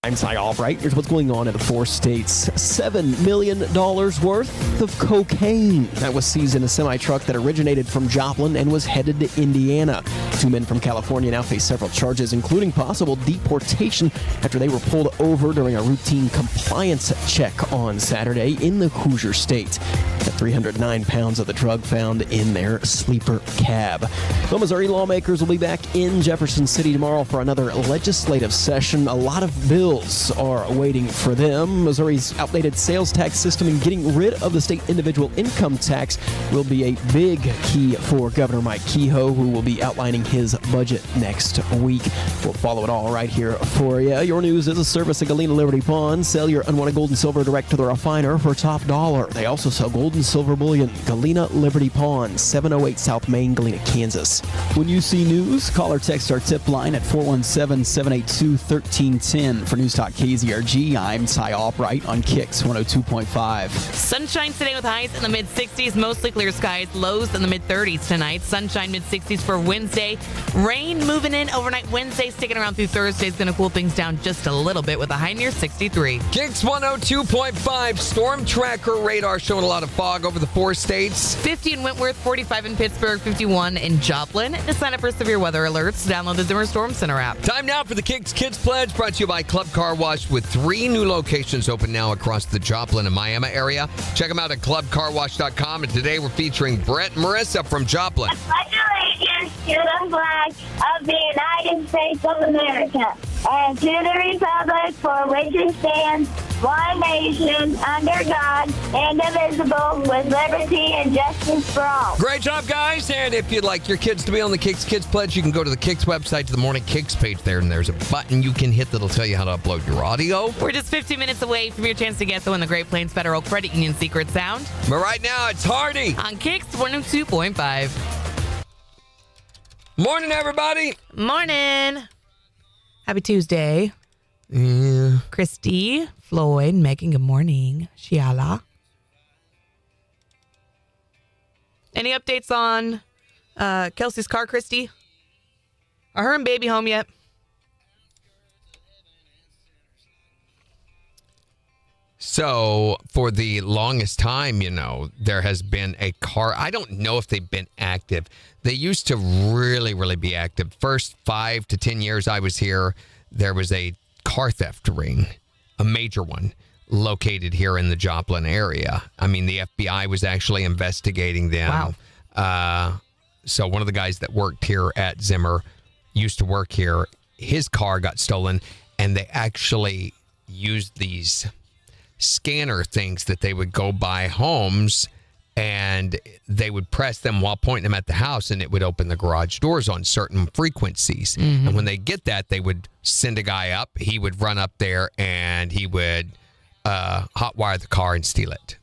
I'm Cy Albright. Here's what's going on in the 4 states. $7 million worth of cocaine that was seized in a semi-truck that originated from Joplin and was headed to Indiana. 2 men from California now face several charges, including possible deportation after they were pulled over during a routine compliance check on Saturday in the Hoosier State. 309 pounds of the drug found in their sleeper cab. Well, Missouri lawmakers will be back in Jefferson City tomorrow for another legislative session. A lot of bills are waiting for them. Missouri's outdated sales tax system and getting rid of the state individual income tax will be a big key for Governor Mike Kehoe, who will be outlining his budget next week. We'll follow it all right here for you. Your news is a service of Galena Liberty Pawn. Sell your unwanted gold and silver direct to the refiner for top dollar. They also sell gold and silver bullion. Galena Liberty Pawn, 708 South Main, Galena, Kansas. When you see news, call or text our tip line at 417-782-1310. For News Talk KZRG, I'm Cy Albright on KIX 102.5. Sunshine today with highs in the mid-60s, mostly clear skies, lows in the mid-30s tonight. Sunshine mid-60s for Wednesday. Rain moving in overnight Wednesday, sticking around through Thursday is going to cool things down just a little bit with a high near 63. KIX 102.5 storm tracker radar showing a lot of fog over the 4 states. 50 in Wentworth, 45 in Pittsburgh, 51 in Joplin. To sign up for severe weather alerts, download the Zimmer Storm Center app. Time now for the KIX Kids Pledge, brought to you by Club Car Wash, with 3 new locations open now across the Joplin and Miami area. Check them out at clubcarwash.com. And today we're featuring Brett and Marissa from Joplin. Pledge allegiance to the flag of the United States of America and to the republic for which it stands, one nation, under God, indivisible, with liberty and justice for all. Great job, guys. And if you'd like your kids to be on the KIX Kids Pledge, you can go to the KIX website, to the Morning KIX page there, and there's a button you can hit that'll tell you how to upload your audio. We're just 15 minutes away from your chance to get the Great Plains Federal Credit Union secret sound. But right now, it's Hardy. On KIX 102.5. Morning, everybody. Morning. Happy Tuesday. Yeah. Christy, Floyd, Megan, good morning. Shiala. Any updates on Kelsey's car, Christy? Are her and baby home yet? So, for the longest time, there has been a car. I don't know if they've been active. They used to really, really be active. First 5 to 10 years I was here, there was a car theft ring, a major one, located here in the Joplin area. I mean, the FBI was actually investigating them. Wow. So one of the guys that worked here at Zimmer used to work here. His car got stolen, and they actually used these scanner things that they would go by homes, and they would press them while pointing them at the house, and it would open the garage doors on certain frequencies. Mm-hmm. And when they get that, they would send a guy up. He would run up there, and he would hotwire the car and steal it.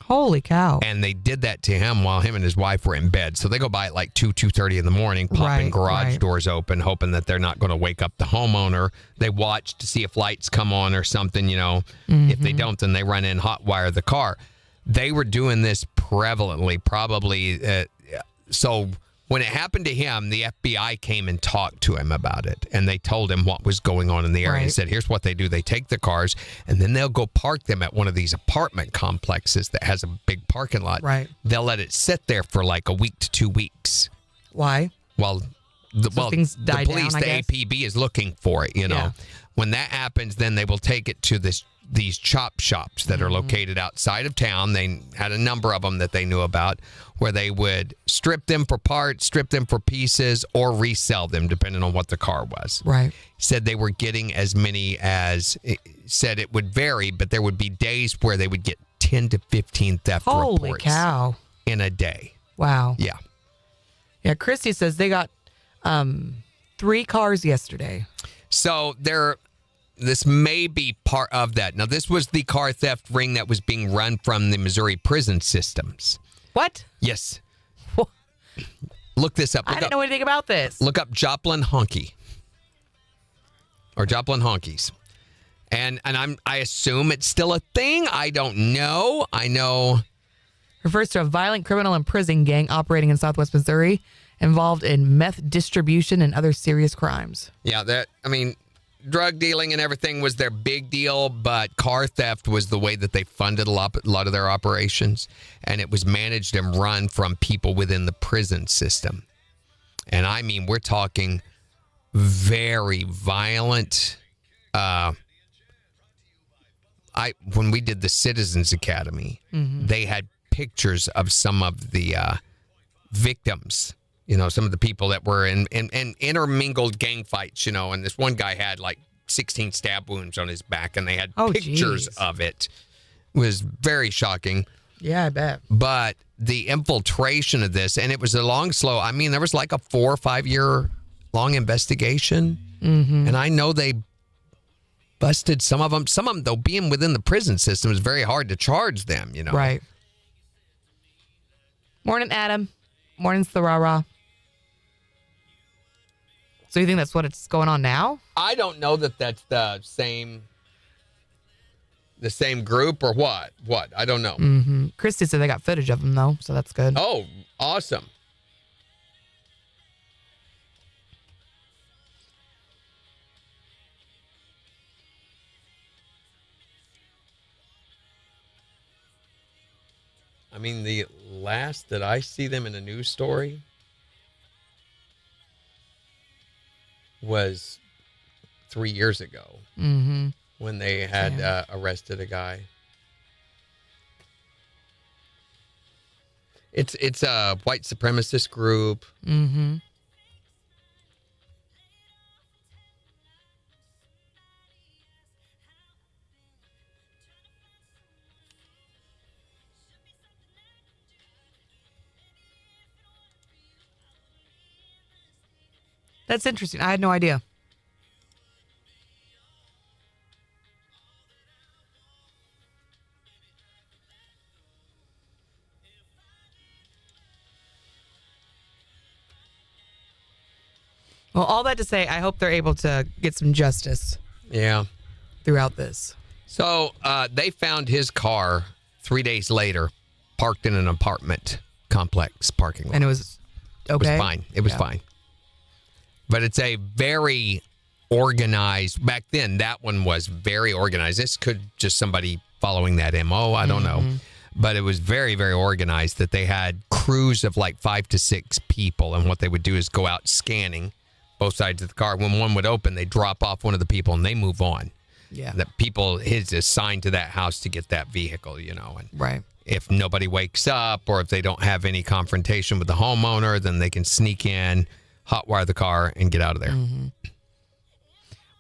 Holy cow. And they did that to him while him and his wife were in bed. So they go by at like 2:30 in the morning, popping garage doors open, hoping that they're not going to wake up the homeowner. They watch to see if lights come on or something, Mm-hmm. If they don't, then they run in, hotwire the car. They were doing this prevalently, probably. So when it happened to him, the FBI came and talked to him about it, and they told him what was going on in the area. They said, here's what they do. They take the cars, and then they'll go park them at one of these apartment complexes that has a big parking lot. Right. They'll let it sit there for like a week to 2 weeks. Why? Things die down, the APB is looking for it, Yeah. When that happens, then they will take it to these chop shops that are located outside of town. They had a number of them that they knew about, where they would strip them for parts, strip them for pieces, or resell them, depending on what the car was. Right. He said they were getting as many as, said it would vary, but there would be days where they would get 10 to 15 theft reports. Holy cow. In a day. Wow. Yeah. Yeah, Christy says they got 3 cars yesterday. So this may be part of that. Now, this was the car theft ring that was being run from the Missouri prison systems. What? Yes. Look this up. I didn't know anything about this. Look up Joplin Honky. Or Joplin Honkies. And I assume it's still a thing. I don't know. I know. Refers to a violent criminal and prison gang operating in Southwest Missouri, involved in meth distribution and other serious crimes. Yeah, drug dealing and everything was their big deal, but car theft was the way that they funded a lot of their operations, and it was managed and run from people within the prison system. And I mean, we're talking very violent. When we did the Citizens Academy, they had pictures of some of the victims. Some of the people that were in intermingled gang fights, and this one guy had like 16 stab wounds on his back, and they had pictures of it. It was very shocking. Yeah, I bet. But the infiltration of this, and it was a long, slow, I mean, there was like a 4 or 5 year long investigation. And I know they busted some of them. Some of them, though, being within the prison system, is very hard to charge them, Right. Morning, Adam. Morning's the rah-rah. So you think that's what it's going on now? I don't know that that's the same group or what. I don't know. Christy said they got footage of them, though, so that's good. Oh, awesome. I mean, the last that I see them in a news story was 3 years ago when they had arrested a guy. It's a white supremacist group. That's interesting. I had no idea. Well, all that to say, I hope they're able to get some justice. Yeah. Throughout this. So they found his car 3 days later, parked in an apartment complex parking lot. And it was okay? It was fine. It was fine. But it's a very organized, back then, that one was very organized. This could just somebody following that MO. I don't know. But it was very, very organized that they had crews of like 5 to 6 people. And what they would do is go out scanning both sides of the car. When one would open, they drop off one of the people and they move on. Yeah. That people is assigned to that house to get that vehicle, you know. And right. If nobody wakes up or if they don't have any confrontation with the homeowner, then they can sneak in, hotwire the car, and get out of there. One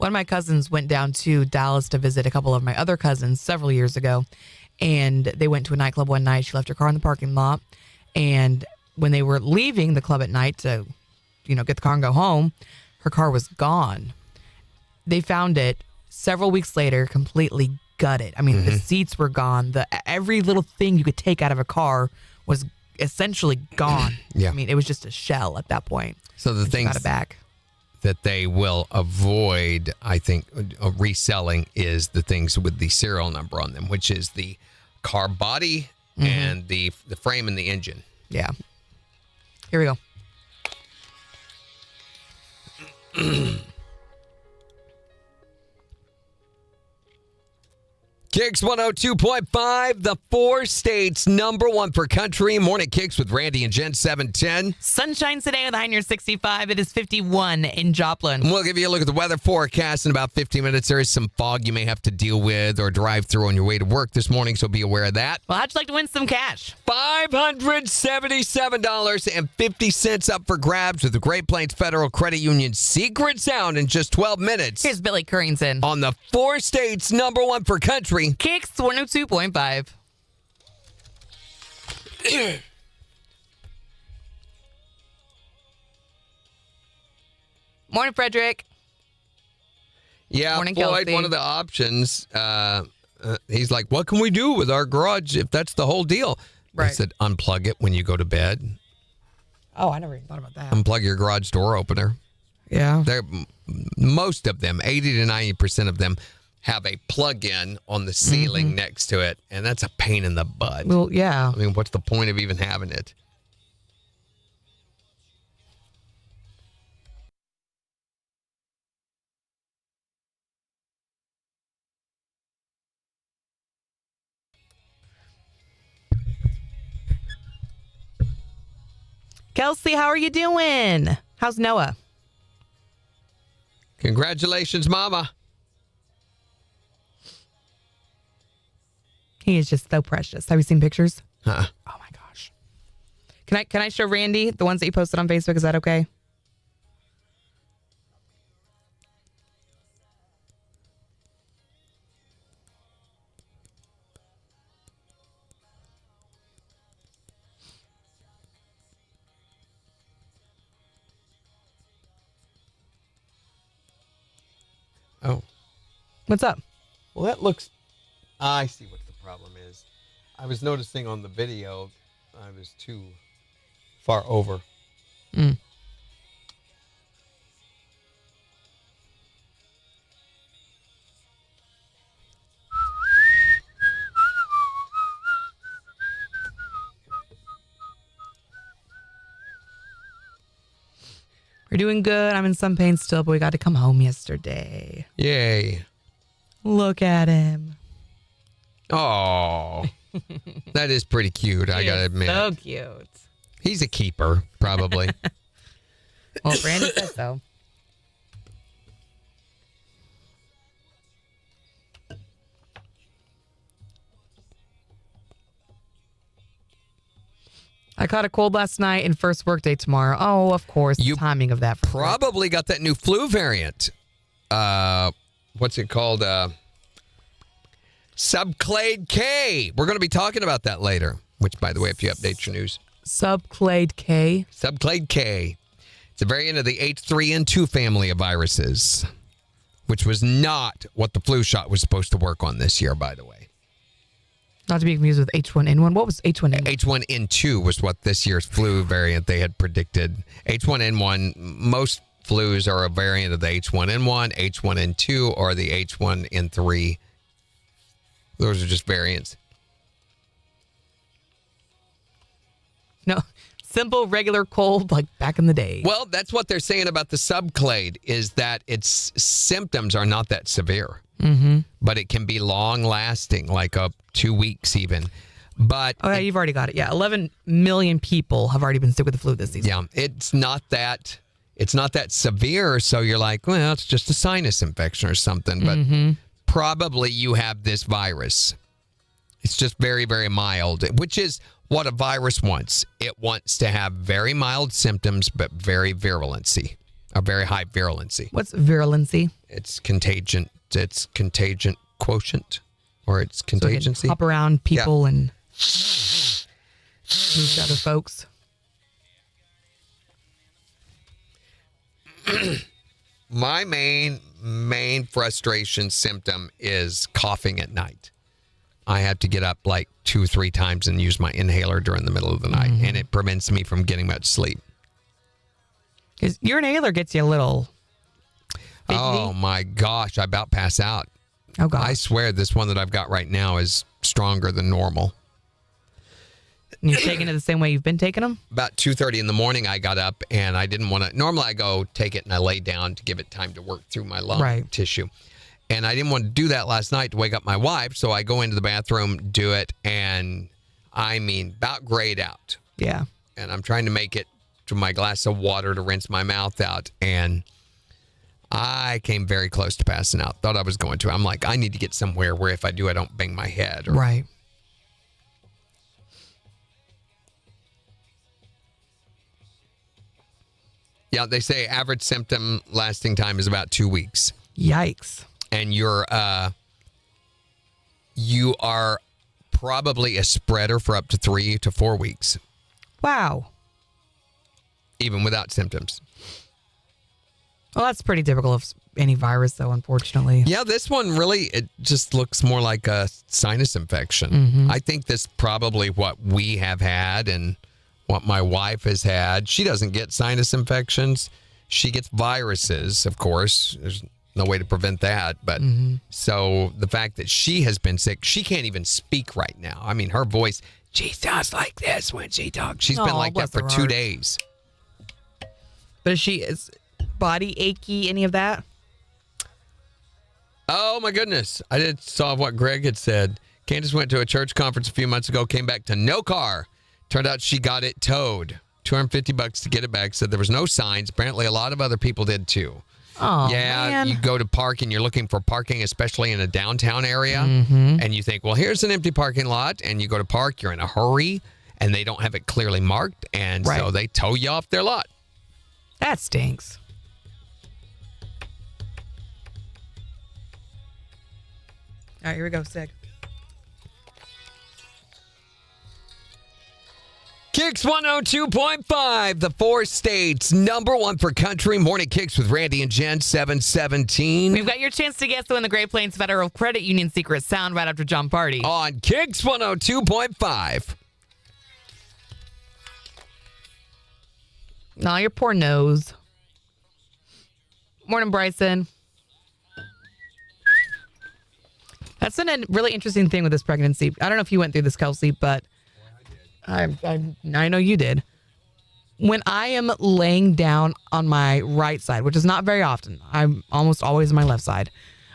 of my cousins went down to Dallas to visit a couple of my other cousins several years ago, and they went to a nightclub one night. She left her car in the parking lot, and when they were leaving the club at night to, get the car and go home, her car was gone. They found it several weeks later, completely gutted. I mean, the seats were gone. Every little thing you could take out of a car was essentially gone. Yeah. I mean, it was just a shell at that point. So the things got it back. that they will avoid, I think, reselling is the things with the serial number on them, which is the car body and the frame and the engine. Yeah. Here we go. KIX 102.5, the 4 states #1 per country. Morning KIX with Randy and Jen, 710. Sunshine today with a high near 65. It is 51 in Joplin. We'll give you a look at the weather forecast in about 15 minutes. There is some fog you may have to deal with or drive through on your way to work this morning, so be aware of that. Well, how'd you like to win some cash? $577.50 up for grabs with the Great Plains Federal Credit Union Secret Sound in just 12 minutes. Here's Billy Currington. On the 4 states #1 per country. KIX 102.5. Morning, Frederick. Yeah, Morning, Floyd, Kelsey. one of the options, he's like, what can we do with our garage if that's the whole deal? I Right. said, unplug it when you go to bed. Oh, I never even thought about that. Unplug your garage door opener. Yeah. Most of them, 80 to 90% of them, have a plug-in on the ceiling next to it, and that's a pain in the butt. Well, yeah. I mean, what's the point of even having it? Kelsey, how are you doing? How's Noah? Congratulations, Mama. He is just so precious. Have you seen pictures? Huh. Oh my gosh. Can I show Randy the ones that you posted on Facebook? Is that okay? Oh. What's up? Well, that looks... I see what the problem is. I was noticing on the video I was too far over. Mm. We're doing good. I'm in some pain still, but we got to come home yesterday. Yay. Look at him. Oh, that is pretty cute, I got to admit. So cute. He's a keeper, probably. Well, Randy says so. I caught a cold last night and first work day tomorrow. Oh, of course. You timing of that. Probably got that new flu variant. What's it called? Subclade K. We're going to be talking about that later. Which, by the way, if you update your news. Subclade K. Subclade K. It's a variant of the H3N2 family of viruses, which was not what the flu shot was supposed to work on this year, by the way. Not to be confused with H1N1. What was H1N1? H1N2 was what this year's flu variant they had predicted. H1N1, most flus are a variant of the H1N1, H1N2, or the H1N3. Those are just variants. No, simple, regular cold, like back in the day. Well, that's what they're saying about the subclade, is that its symptoms are not that severe. Mm-hmm. But it can be long-lasting, like up 2 weeks even. But oh, yeah, you've already got it. Yeah, 11 million people have already been sick with the flu this season. Yeah, it's not that severe. So you're like, well, it's just a sinus infection or something. But probably you have this virus. It's just very, very mild, which is what a virus wants. It wants to have very mild symptoms, but very virulency, a very high virulency. What's virulency? It's contagion. It's contagion quotient, or it's contingency. So hop around people and move to other folks. My main frustration symptom is coughing at night. I have to get up like 2 or 3 times and use my inhaler during the middle of the night, and it prevents me from getting much sleep. Because your inhaler gets you a little fidgety. Oh my gosh, I about pass out. Oh God. I swear this one that I've got right now is stronger than normal. And you're taking it the same way you've been taking them? About 2:30 in the morning, I got up and I didn't want to. Normally, I go take it and I lay down to give it time to work through my lung tissue. And I didn't want to do that last night to wake up my wife. So I go into the bathroom, do it, and I mean, about grayed out. Yeah. And I'm trying to make it to my glass of water to rinse my mouth out. And I came very close to passing out. Thought I was going to. I'm like, I need to get somewhere where if I do, I don't bang my head. Or, right. Yeah, they say average symptom lasting time is about 2 weeks. Yikes. And you are probably a spreader for up to 3 to 4 weeks. Wow. Even without symptoms. Well, that's pretty typical of any virus, though, unfortunately. Yeah, this one really, it just looks more like a sinus infection. I think this probably what we have had and what my wife has had. She doesn't get sinus infections. She gets viruses, of course. There's no way to prevent that. But so the fact that she has been sick, she can't even speak right now. I mean, her voice, she sounds like this when she talks. She's been like that for 2 days. But is body achy, any of that? Oh, my goodness. I saw what Greg had said. Candace went to a church conference a few months ago, came back to no car. Turned out she got it towed. $250 to get it back. Said there was no signs. Apparently, a lot of other people did too. Oh, yeah, man. you go to park and you're looking for parking, especially in a downtown area, and you think, well, here's an empty parking lot, and you go to park, you're in a hurry, and they don't have it clearly marked, and so they tow you off their lot. That stinks. All right, here we go, Sig. KIX 102.5, the 4 states, number 1 for country. Morning KIX with Randy and Jen, 717. We've got your chance to guess the win the Great Plains Federal Credit Union secret sound right after John Party. On KIX 102.5. Nah, your poor nose. Morning, Bryson. That's a really interesting thing with this pregnancy. I don't know if you went through this, Kelsey, but I know you did. When I am laying down on my right side, which is not very often, I'm almost always on my left side.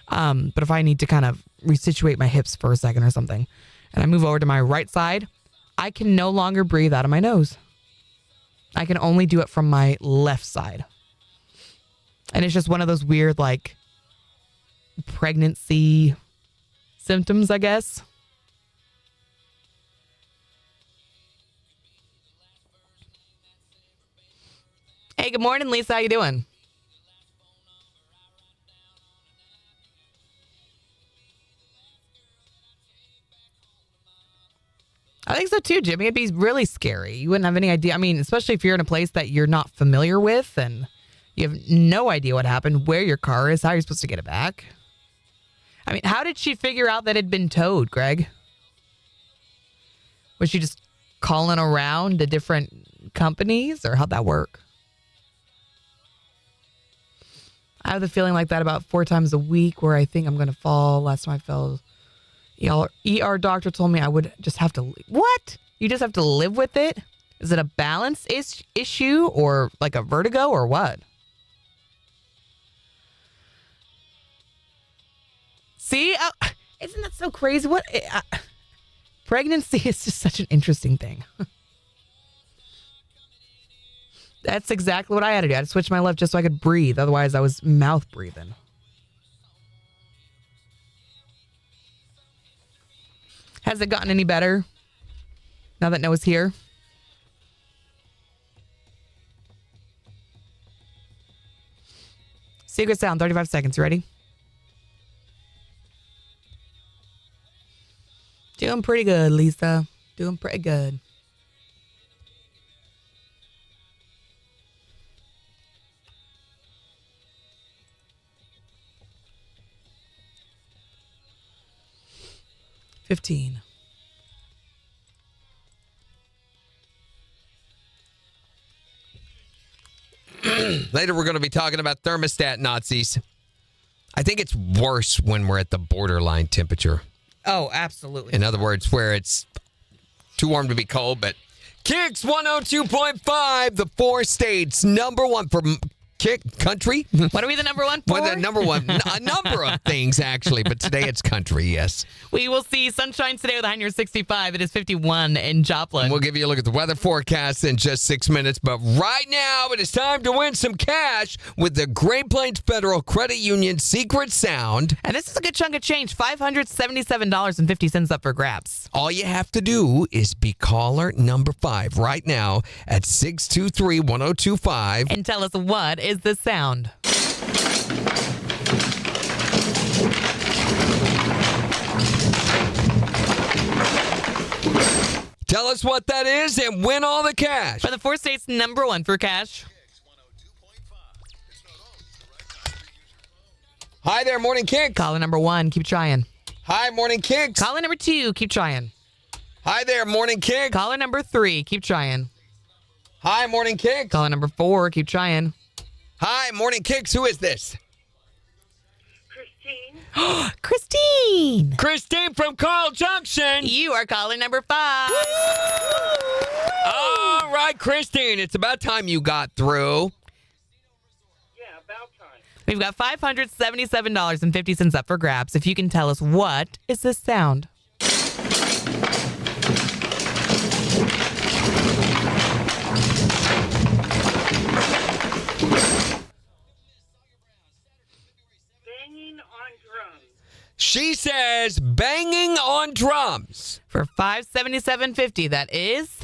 But if I need to kind of resituate my hips for a second or something, and I move over to my right side, I can no longer breathe out of my nose. I can only do it from my left side. And it's just one of those weird, like, pregnancy symptoms, I guess. Hey, good morning, Lisa. How you doing? I think so too, Jimmy. It'd be really scary. You wouldn't have any idea. I mean, especially if you're in a place that you're not familiar with and you have no idea what happened, where your car is, how you're supposed to get it back. I mean, how did she figure out that it had been towed, Greg? Was she just calling around to different companies, or how'd that work? I have the feeling like that about 4 times a week where I think I'm going to fall. Last time I fell, ER doctor told me I would just have to. What? You just have to live with it? Is it a balance issue or like a vertigo or what? See? Isn't that so crazy? What? Pregnancy is just such an interesting thing. That's exactly what I had to do. I had to switch my left just so I could breathe. Otherwise, I was mouth breathing. Has it gotten any better now that Noah's here? Secret sound, 35 seconds. You ready? Doing pretty good, Lisa. Doing pretty good. $15. Later, we're going to be talking about thermostat Nazis. I think it's worse when we're at the borderline temperature. Oh, absolutely. In other words, where it's too warm to be cold, but KIX 102.5, the 4 states, number 1 for country. What are we the number 1 for? Well, the number 1, a number of things, actually, but today it's country, yes. We will see sunshine today with a high near 65. It is 51 in Joplin. And we'll give you a look at the weather forecast in just 6 minutes, but right now it is time to win some cash with the Great Plains Federal Credit Union Secret Sound. And this is a good chunk of change, $577.50 up for grabs. All you have to do is be caller number 5 right now at 623-1025. And tell us, what is the sound? Tell us what that is and win all the cash. For the 4 states, number 1 for cash. Hi there, Morning KIX. Caller number 1, keep trying. Hi, Morning KIX. Caller number 2, keep trying. Hi there, Morning KIX. Caller number 3, keep trying. Hi, Morning KIX. Caller number 4, keep trying. Hi, Morning KIX. Who is this? Christine. Christine! Christine from Carl Junction. You are caller number 5. All right, Christine. It's about time you got through. Yeah, about time. We've got $577.50 up for grabs. If you can tell us, what is this sound? She says banging on drums. For $577.50, that is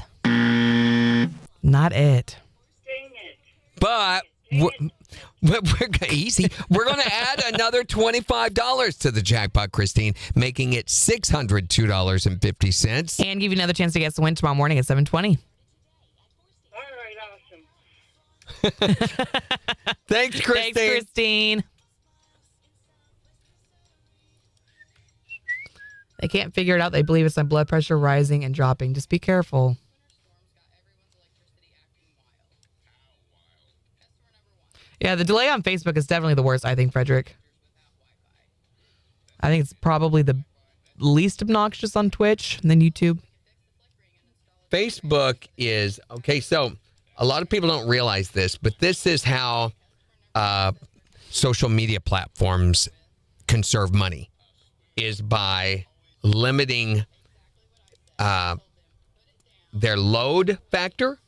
not it. But we're easy. We're going to add another $25 to the jackpot, Christine, making it $602.50. And give you another chance to guess the win tomorrow morning at 7:20. All right, awesome. Thanks, Christine. Thanks, Christine. They can't figure it out. They believe it's my blood pressure rising and dropping. Just be careful. Yeah, the delay on Facebook is definitely the worst, I think, Frederick. I think it's probably the least obnoxious on Twitch and then YouTube. Facebook is, okay, so a lot of people don't realize this, but this is how social media platforms conserve money, is by limiting their load factor.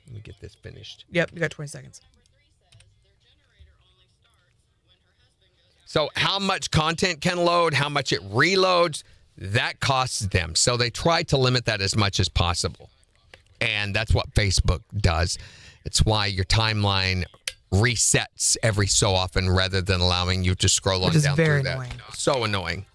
Let me get this finished. Yep, you got 20 seconds. So how much content can load, how much it reloads, that costs them. So they try to limit that as much as possible. And that's what Facebook does. It's why your timeline resets every so often rather than allowing you to scroll on down through that. Annoying. So annoying.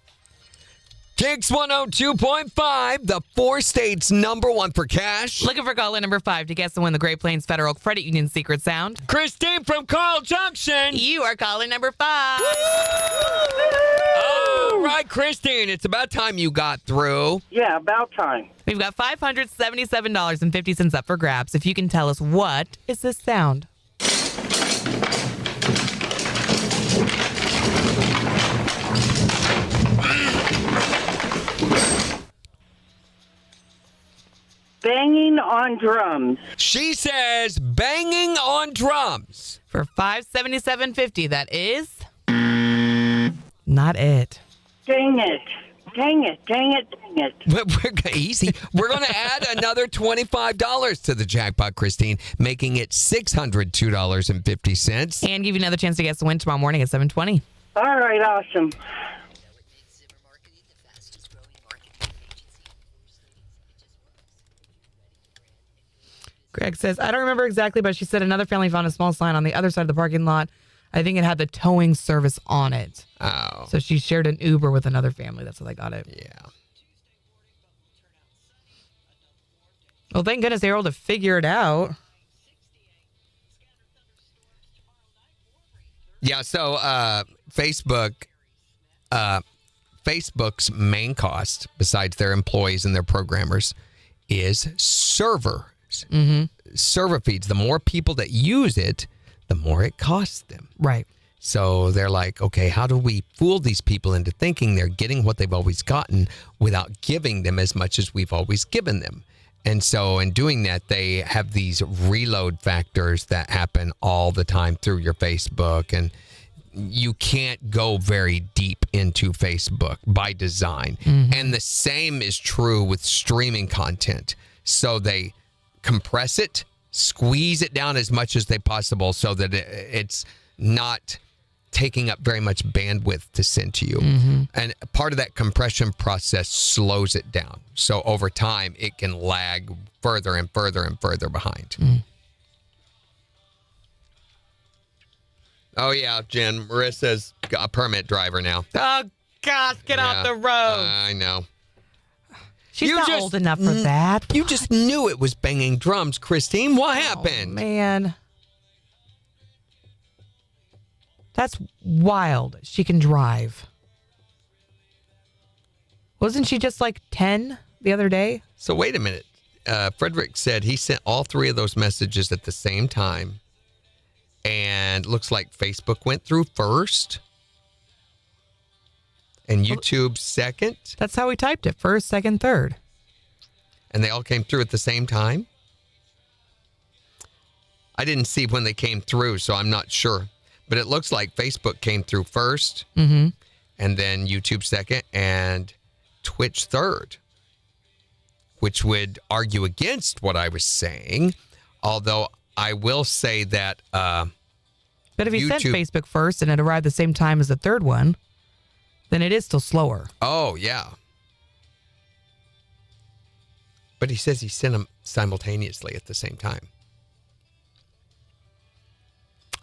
KIX 102.5, the 4 states #1 for cash. Looking for caller number 5 to guess and win the Great Plains Federal Credit Union secret sound. Christine from Carl Junction. You are caller number 5. All right, Christine, it's about time you got through. Yeah, about time. We've got $577.50 up for grabs. If you can tell us what is this sound. Banging on drums. She says banging on drums. For $577.50, that is not it. Dang it. Dang it. Dang it. Dang it. We're easy. We're going to add another $25 to the jackpot, Christine, making it $602.50. And give you another chance to guess the win tomorrow morning at 7:20. All right, awesome. Greg says, I don't remember exactly, but she said another family found a small sign on the other side of the parking lot. I think it had the towing service on it. Oh. So she shared an Uber with another family. That's how they got it. Yeah. Well, thank goodness they were able to figure it out. Yeah, so Facebook's main cost, besides their employees and their programmers, is servers. Server feeds. The more people that use it, the more it costs them. Right. So they're like, okay, how do we fool these people into thinking they're getting what they've always gotten without giving them as much as we've always given them? And so in doing that, they have these reload factors that happen all the time through your Facebook. And you can't go very deep into Facebook by design. And the same is true with streaming content. So they compress it, squeeze it down as much as they possible so that it's not taking up very much bandwidth to send to you. And part of that compression process slows it down. So over time, it can lag further and further and further behind. Oh, yeah, Jen. Marissa's a permit driver now. Oh, gosh, get off the road. I know. She's not old enough for that. You just knew it was banging drums, Christine. What happened? Oh, man. That's wild. She can drive. Wasn't she just like 10 the other day? So wait a minute. Frederick said he sent all 3 of those messages at the same time. And looks like Facebook went through first. And YouTube second. That's how we typed it. First, second, third. And they all came through at the same time? I didn't see when they came through, so I'm not sure. But it looks like Facebook came through first. And then YouTube second. And Twitch third. Which would argue against what I was saying. Although I will say that But if he sent YouTube. Facebook first and it arrived the same time as the third one, then it is still slower. Oh, yeah. But he says he sent them simultaneously at the same time.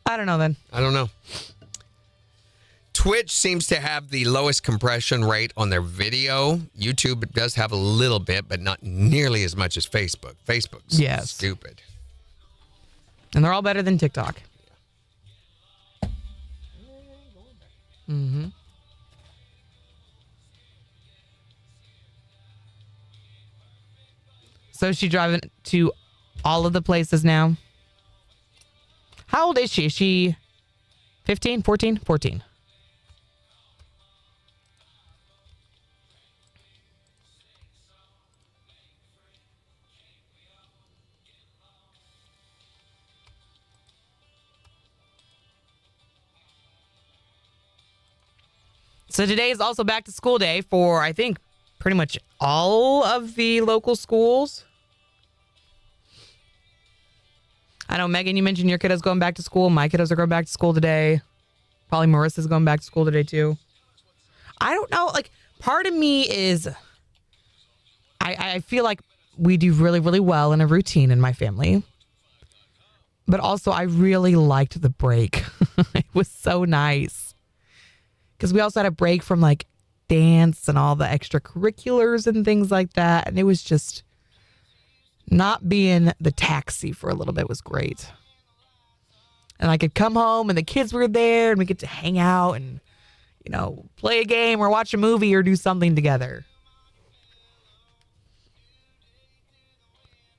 I don't know then. I don't know. Twitch seems to have the lowest compression rate on their video. YouTube does have a little bit, but not nearly as much as Facebook. Facebook's stupid. And they're all better than TikTok. Mm-hmm. So is she driving to all of the places now? How old is she? Is she 15, 14? 14. So today is also back to school day for, I think, pretty much all of the local schools. I know, Megan, you mentioned your kiddos going back to school. My kiddos are going back to school today. Probably Marissa's going back to school today, too. I don't know. Like, part of me is, I feel like we do really, really well in a routine in my family. But also, I really liked the break. It was so nice. Because we also had a break from like dance and all the extracurriculars and things like that. And it was just not being the taxi for a little bit was great. And I could come home and the kids were there and we get to hang out and, you know, play a game or watch a movie or do something together.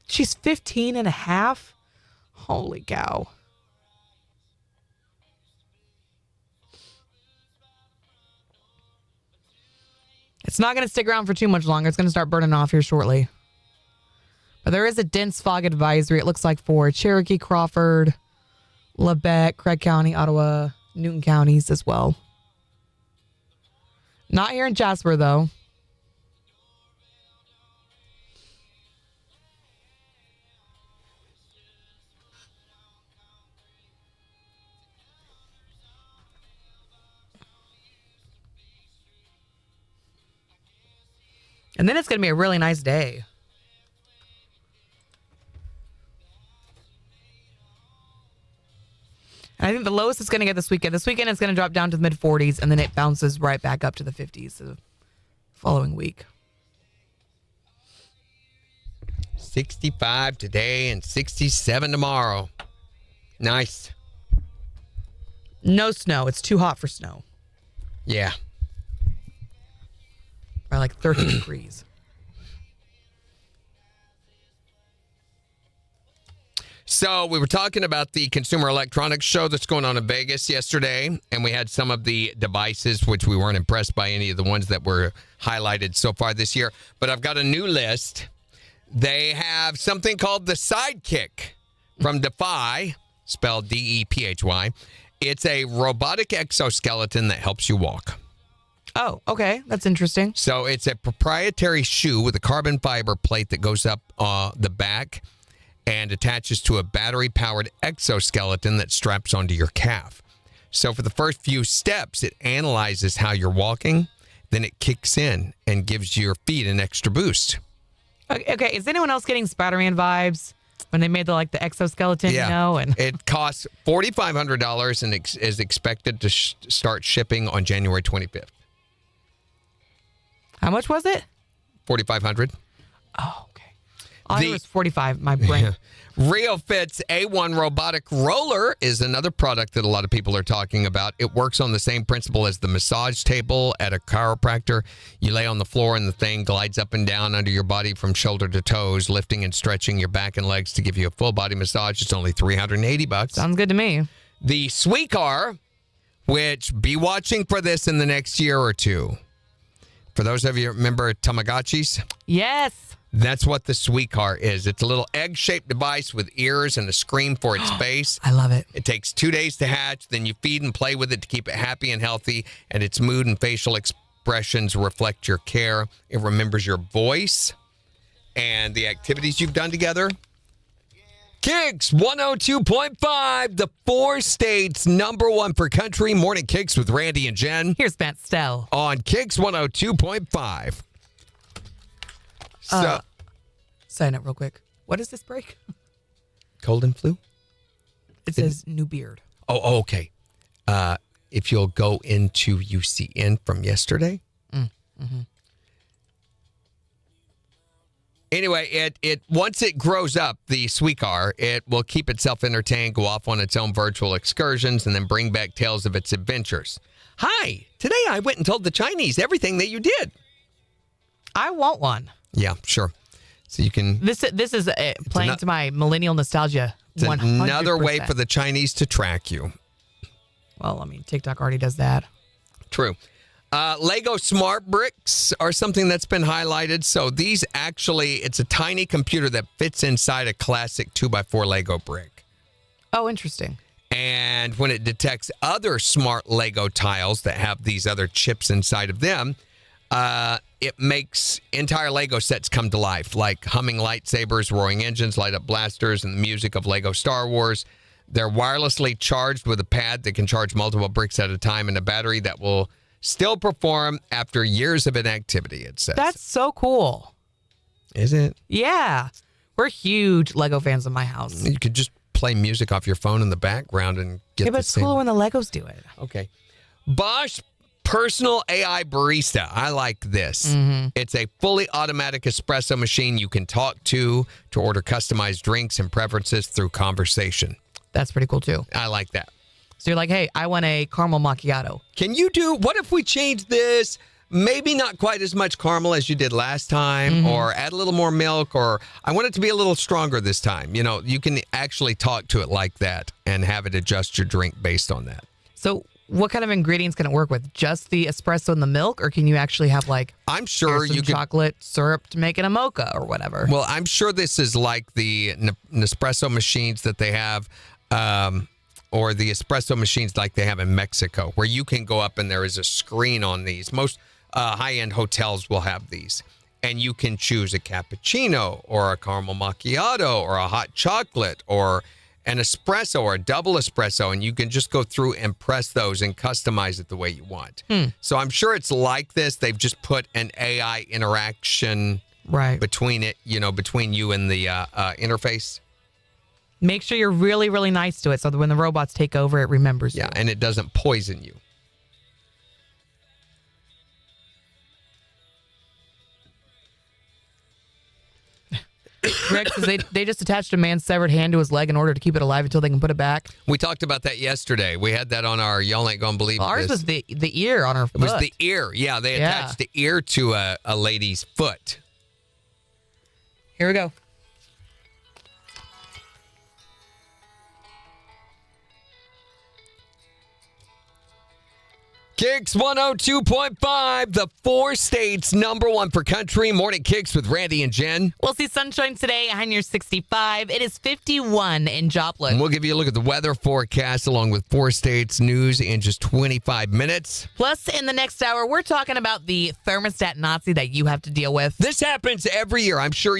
She's 15 and a half. Holy cow. It's not going to stick around for too much longer. It's going to start burning off here shortly. But there is a dense fog advisory, it looks like, for Cherokee, Crawford, Lebec, Craig County, Ottawa, Newton counties as well. Not here in Jasper, though. And then it's going to be a really nice day. And I think the lowest it's going to get this weekend. This weekend it's going to drop down to the mid-40s, and then it bounces right back up to the 50s the following week. 65 today and 67 tomorrow. Nice. No snow. It's too hot for snow. Yeah. By like 30 degrees. So we were talking about the Consumer Electronics Show that's going on in Vegas yesterday, and we had some of the devices, which we weren't impressed by any of the ones that were highlighted so far this year. But I've got a new list. They have something called the Sidekick from Defy, spelled D-E-P-H-Y. It's a robotic exoskeleton that helps you walk. Oh, okay. That's interesting. So it's a proprietary shoe with a carbon fiber plate that goes up the back and attaches to a battery-powered exoskeleton that straps onto your calf. So for the first few steps, it analyzes how you're walking, then it kicks in and gives your feet an extra boost. Okay. Is anyone else getting Spider-Man vibes when they made the exoskeleton? Yeah. You know, and it costs $4,500 and is expected to start shipping on January 25th. How much was it? $4,500. Oh, okay. It was 45. My brain. RioFit's A1 robotic roller is another product that a lot of people are talking about. It works on the same principle as the massage table at a chiropractor. You lay on the floor and the thing glides up and down under your body from shoulder to toes, lifting and stretching your back and legs to give you a full body massage. It's only $380. Sounds good to me. The Sweecar, which be watching for this in the next year or two. For those of you who remember Tamagotchis? Yes. That's what the Sweecar is. It's a little egg-shaped device with ears and a screen for its face. I love it. It takes 2 days to hatch. Then you feed and play with it to keep it happy and healthy. And its mood and facial expressions reflect your care. It remembers your voice and the activities you've done together. KIX 102.5, the 4 states number 1 for country. Morning KIX with Randy and Jen. Here's Matt Stell. On KIX 102.5. So, Sign up real quick. What is this break? cold and flu? It says new beard. Oh, okay. If you'll go into UCN from yesterday. Anyway, it once it grows up, the Suicar, it will keep itself entertained, go off on its own virtual excursions, and then bring back tales of its adventures. Hi, today I went and told the Chinese everything that you did. I want one. Yeah, sure. So you can. This is playing to my millennial nostalgia. It's 100%. another way for the Chinese to track you. Well, I mean, TikTok already does that. True. Lego Smart Bricks are something that's been highlighted. So these actually, it's a tiny computer that fits inside a classic 2x4 Lego brick. Oh, interesting. And when it detects other smart Lego tiles that have these other chips inside of them, it makes entire Lego sets come to life, like humming lightsabers, roaring engines, light up blasters, and the music of Lego Star Wars. They're wirelessly charged with a pad that can charge multiple bricks at a time and a battery that will still perform after years of inactivity, it says. That's so cool. Is it? Yeah. We're huge Lego fans in my house. You could just play music off your phone in the background and get Yeah, but the it's same. cooler when the Legos do it. Okay. Bosch Personal AI Barista. I like this. It's a fully automatic espresso machine you can talk to order customized drinks and preferences through conversation. That's pretty cool, too. I like that. So you're like, hey, I want a caramel macchiato. Can you what if we change this? Maybe not quite as much caramel as you did last time, or add a little more milk, or I want it to be a little stronger this time. You know, you can actually talk to it like that and have it adjust your drink based on that. So what kind of ingredients can it work with? Just the espresso and the milk, or can you actually have like I'm sure some you could. chocolate syrup to make it a mocha or whatever? Well, I'm sure this is like the Nespresso machines that they have, or the espresso machines like they have in Mexico, where you can go up and there is a screen on these. Most high-end hotels will have these. And you can choose a cappuccino or a caramel macchiato or a hot chocolate or an espresso or a double espresso, and you can just go through and press those and customize it the way you want. So I'm sure it's like this. They've just put an AI interaction between it, between you and the interface. Make sure you're really, really nice to it so that when the robots take over, it remembers you. Yeah, and it doesn't poison you. Greg says they just attached a man's severed hand to his leg in order to keep it alive until they can put it back. We talked about that yesterday. We had that on our Y'all Ain't Gonna Believe Ours This. was the ear on her foot. It was the ear. Yeah, they attached the ear to a lady's foot. Here we go. KIX 102.5, the 4 states number 1 for country. Morning KIX with Randy and Jen. We'll see sunshine today, high near 65. It is 51 in Joplin. And we'll give you a look at the weather forecast along with 4 states news in just 25 minutes. Plus, in the next hour, we're talking about the thermostat Nazi that you have to deal with. This happens every year. I'm sure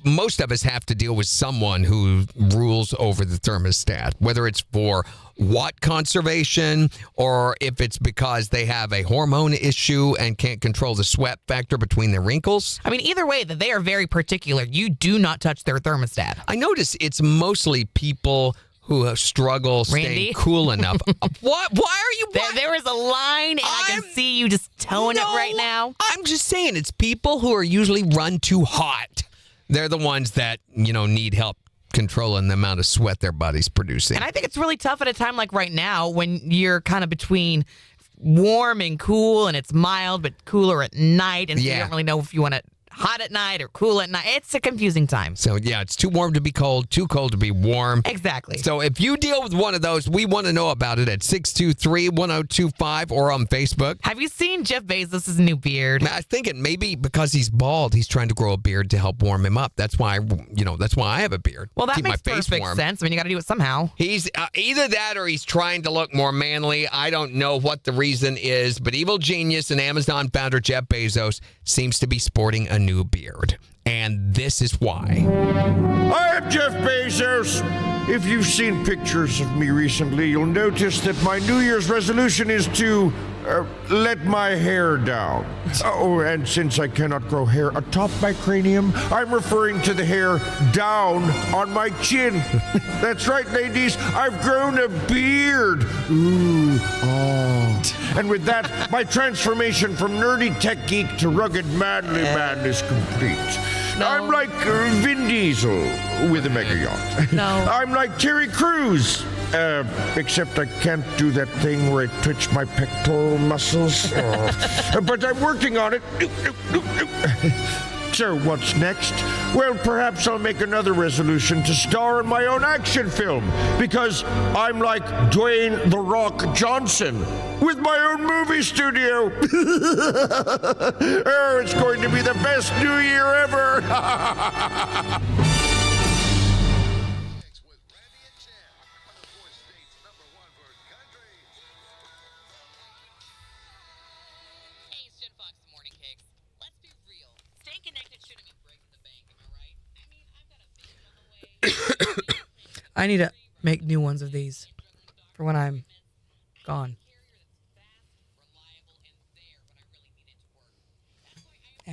most of us have to deal with someone who rules over the thermostat, whether it's for watt conservation or if it's because they have a hormone issue and can't control the sweat factor between their wrinkles. I mean, either way, that they are very particular. You do not touch their thermostat. I notice it's mostly people who struggle staying cool enough. What? Why are you? There is a line, and I can see you just towing it right now. I'm just saying, it's people who are usually run too hot. They're the ones that, need help controlling the amount of sweat their body's producing. And I think it's really tough at a time like right now when you're kind of between warm and cool, and it's mild but cooler at night, and so you don't really know if you want it hot at night or cool at night. It's a confusing time. So, it's too warm to be cold, too cold to be warm. Exactly. So if you deal with one of those, we want to know about it at 623-1025 or on Facebook. Have you seen Jeff Bezos' new beard? I think it may be because he's bald. He's trying to grow a beard to help warm him up. That's why, that's why I have a beard. Well, that Keep makes my face perfect warm. sense. I mean, you got to do it somehow. He's either that or he's trying to look more manly. I don't know what the reason is, but evil genius and Amazon founder Jeff Bezos seems to be sporting a new beard. And this is why. I'm Jeff Bezos. If you've seen pictures of me recently, you'll notice that my New Year's resolution is to let my hair down. Oh, and since I cannot grow hair atop my cranium, I'm referring to the hair down on my chin. That's right, ladies. I've grown a beard. Ooh, oh. And with that, my transformation from nerdy tech geek to rugged manly man is complete. No. I'm like Vin Diesel with a mega yacht. No. I'm like Terry Crews. Except I can't do that thing where I twitch my pectoral muscles. But I'm working on it. So what's next? Well, perhaps I'll make another resolution to star in my own action film, because I'm like Dwayne "The Rock" Johnson with my own movie studio. Oh, it's going to be the best New Year ever. Hey, it's Jen Fox, Morning KIX. Let's be real. Staying connected shouldn't mean breaking the bank, am I right? I mean, I've got a baby on the way. I need to make new ones of these for when I'm gone. Ow.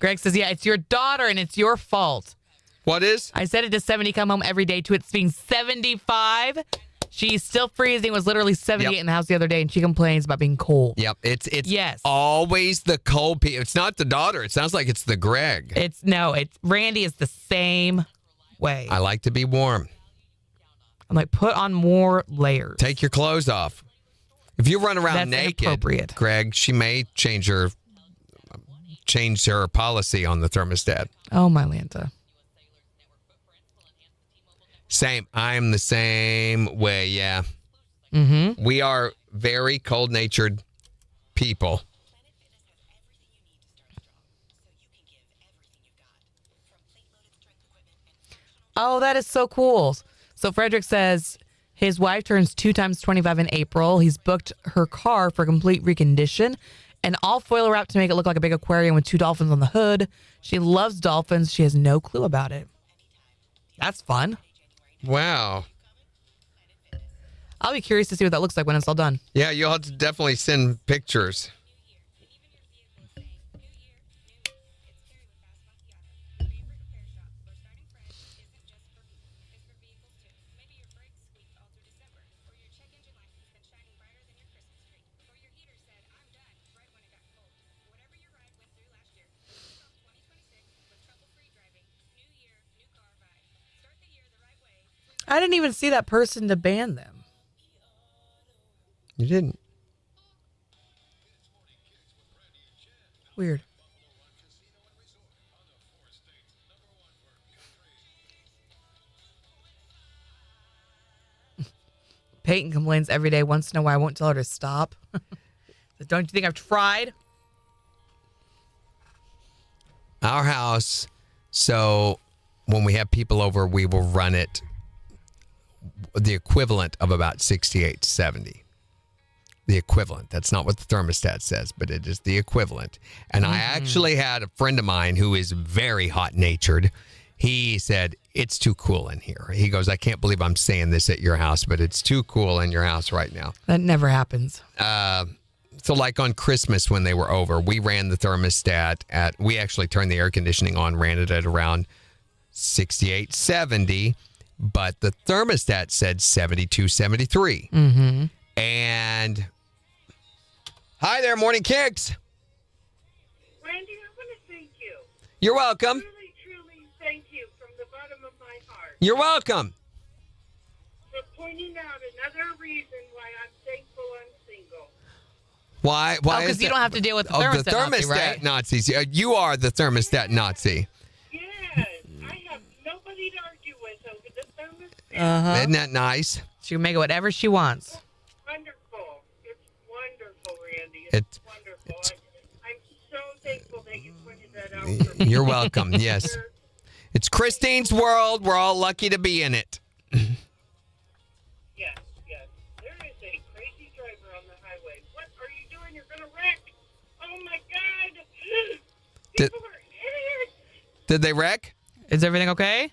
Greg says, yeah, it's your daughter and it's your fault. What is? I said it to 70 come home every day to it's being 75. She's still freezing. It was literally 78 in the house the other day, and she complains about being cold. Yep, it's Yes. always the cold people. It's not the daughter. It sounds like it's the Greg. It's Randy is the same way. I like to be warm. I'm like, put on more layers. Take your clothes off. If you run around That's naked, inappropriate. Greg, she may change her policy on the thermostat. Oh, my Lanta. Same. I'm the same way, yeah. Mm-hmm. We are very cold-natured people. Oh, that is so cool. So Frederick says his wife turns 2 times 25 in April. He's booked her car for complete recondition and all foil wrapped to make it look like a big aquarium with 2 dolphins on the hood. She loves dolphins. She has no clue about it. That's fun. Wow. I'll be curious to see what that looks like when it's all done. Yeah, you'll have to definitely send pictures. I didn't even see that person to ban them. You didn't. Weird. Peyton complains every day. Once in a while, I won't tell her to stop. Don't you think I've tried? Our house, so when we have people over, we will run it the equivalent of about 68, 70. The equivalent. That's not what the thermostat says, but it is the equivalent. And I actually had a friend of mine who is very hot-natured. He said, it's too cool in here. He goes, I can't believe I'm saying this at your house, but it's too cool in your house right now. That never happens. So like on Christmas when they were over, we ran the thermostat we actually turned the air conditioning on, ran it at around 68, 70, but the thermostat said 72, 73. Mm-hmm. And hi there, Morning KIX. Randy, I want to thank you. You're welcome. Truly, truly thank you from the bottom of my heart You're welcome. for pointing out another reason why I'm thankful I'm single. Why? Oh, because you don't have to deal with the thermostat, the thermostat Nazi, right? Nazis. You are the thermostat Nazi. Yes, I have nobody to argue with over the thermostat. Uh-huh. Isn't that nice? She can make it whatever she wants. Wonderful. It's wonderful, Randy. It's- Wonderful. I'm so thankful that you pointed that out for me. You're welcome. Yes. It's Christine's world. We're all lucky to be in it. Yes, yes. There is a crazy driver on the highway. What are you doing? You're going to wreck. Oh, my God. Did they wreck? Is everything okay?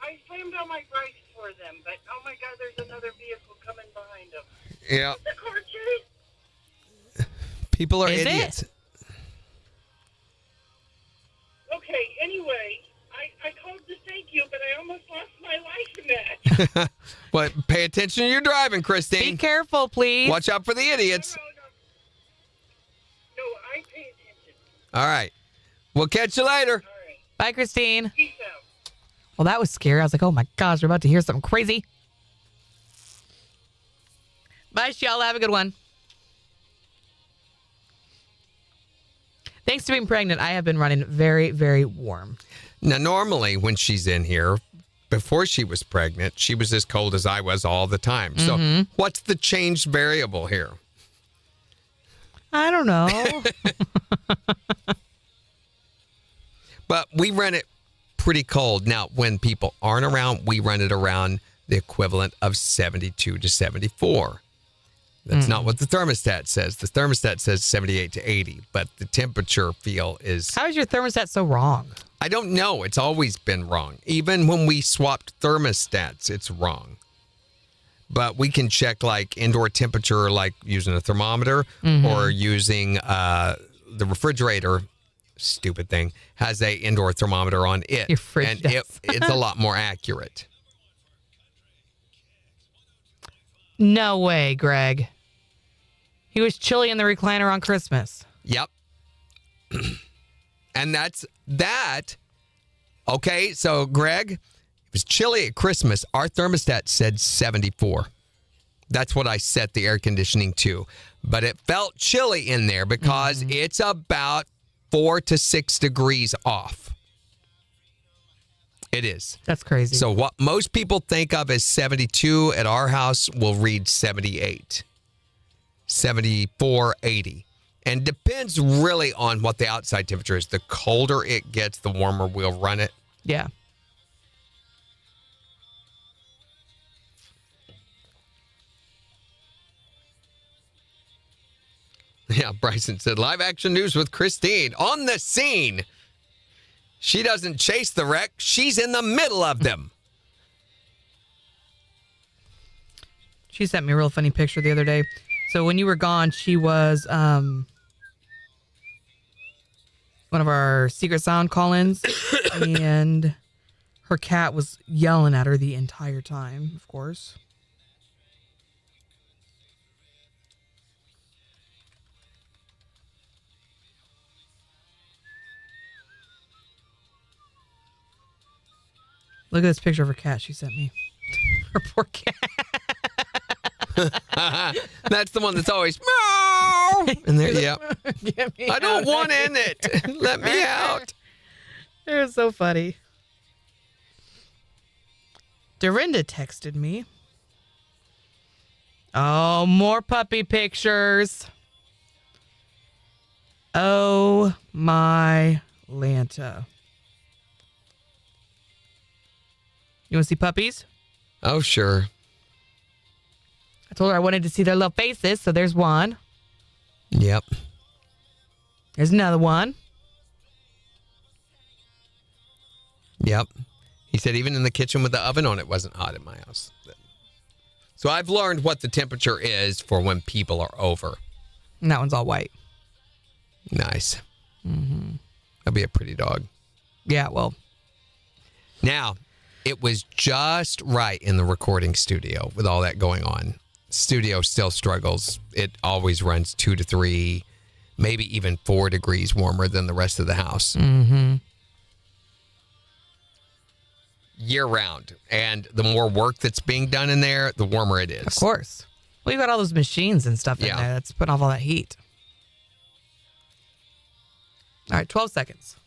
I slammed on my brakes for them, but oh my God, there's another vehicle coming behind them. Yeah. The car chase. People are Is it? idiots. Okay, anyway, I called to thank you, but I almost lost my life in that. But pay attention to your driving, Christine. Be careful, please. Watch out for the idiots. No, I pay attention. All right. We'll catch you later. All right. Bye, Christine. Peace out. Well, that was scary. I was like, oh my gosh, we're about to hear something crazy. Bye, y'all. Have a good one. Thanks to being pregnant, I have been running very, very warm. Now, normally when she's in here, before she was pregnant, she was as cold as I was all the time. So what's the changed variable here? I don't know. But we run it pretty cold. Now, when people aren't around, we run it around the equivalent of 72 to 74. That's not what the thermostat says. The thermostat says 78 to 80, but the temperature feel is... How is your thermostat so wrong? I don't know. It's always been wrong. Even when we swapped thermostats, it's wrong. But we can check like indoor temperature, like using a thermometer or using the refrigerator. Stupid thing has a indoor thermometer on it, Your fridge and does. it's a lot more accurate. No way, Greg. He was chilly in the recliner on Christmas. Yep. And that's that. Okay, so Greg, it was chilly at Christmas. Our thermostat said 74. That's what I set the air conditioning to. But it felt chilly in there because it's about 4 to 6 degrees off. It is. That's crazy. So what most people think of as 72 at our house will read 78, 74, 80. And depends really on what the outside temperature is. The colder it gets, the warmer we'll run it. yeah. Yeah, Bryson said, live action news with Christine on the scene. She doesn't chase the wreck. She's in the middle of them. She sent me a real funny picture the other day. So when you were gone, she was one of our secret sound call-ins, and her cat was yelling at her the entire time, of course. Look at this picture of her cat she sent me. Her poor cat. That's the one that's always meow. And there, yeah. Get me I don't out. want in it. Let me out. It was so funny. Dorinda texted me. Oh, more puppy pictures. Oh, my Lanta. You want to see puppies? Oh, sure. I told her I wanted to see their little faces, so there's one. Yep. There's another one. Yep. He said even in the kitchen with the oven on, it wasn't hot in my house. So I've learned what the temperature is for when people are over. And that one's all white. Nice. That'll be a pretty dog. Yeah, well, Now, it was just right in the recording studio with all that going on. Studio still struggles. It always runs 2 to 3, maybe even 4 degrees warmer than the rest of the house. Year round. And the more work that's being done in there, the warmer it is. of course. Well, you got all those machines and stuff in Yeah. there that's putting off all that heat. All right, 12 seconds.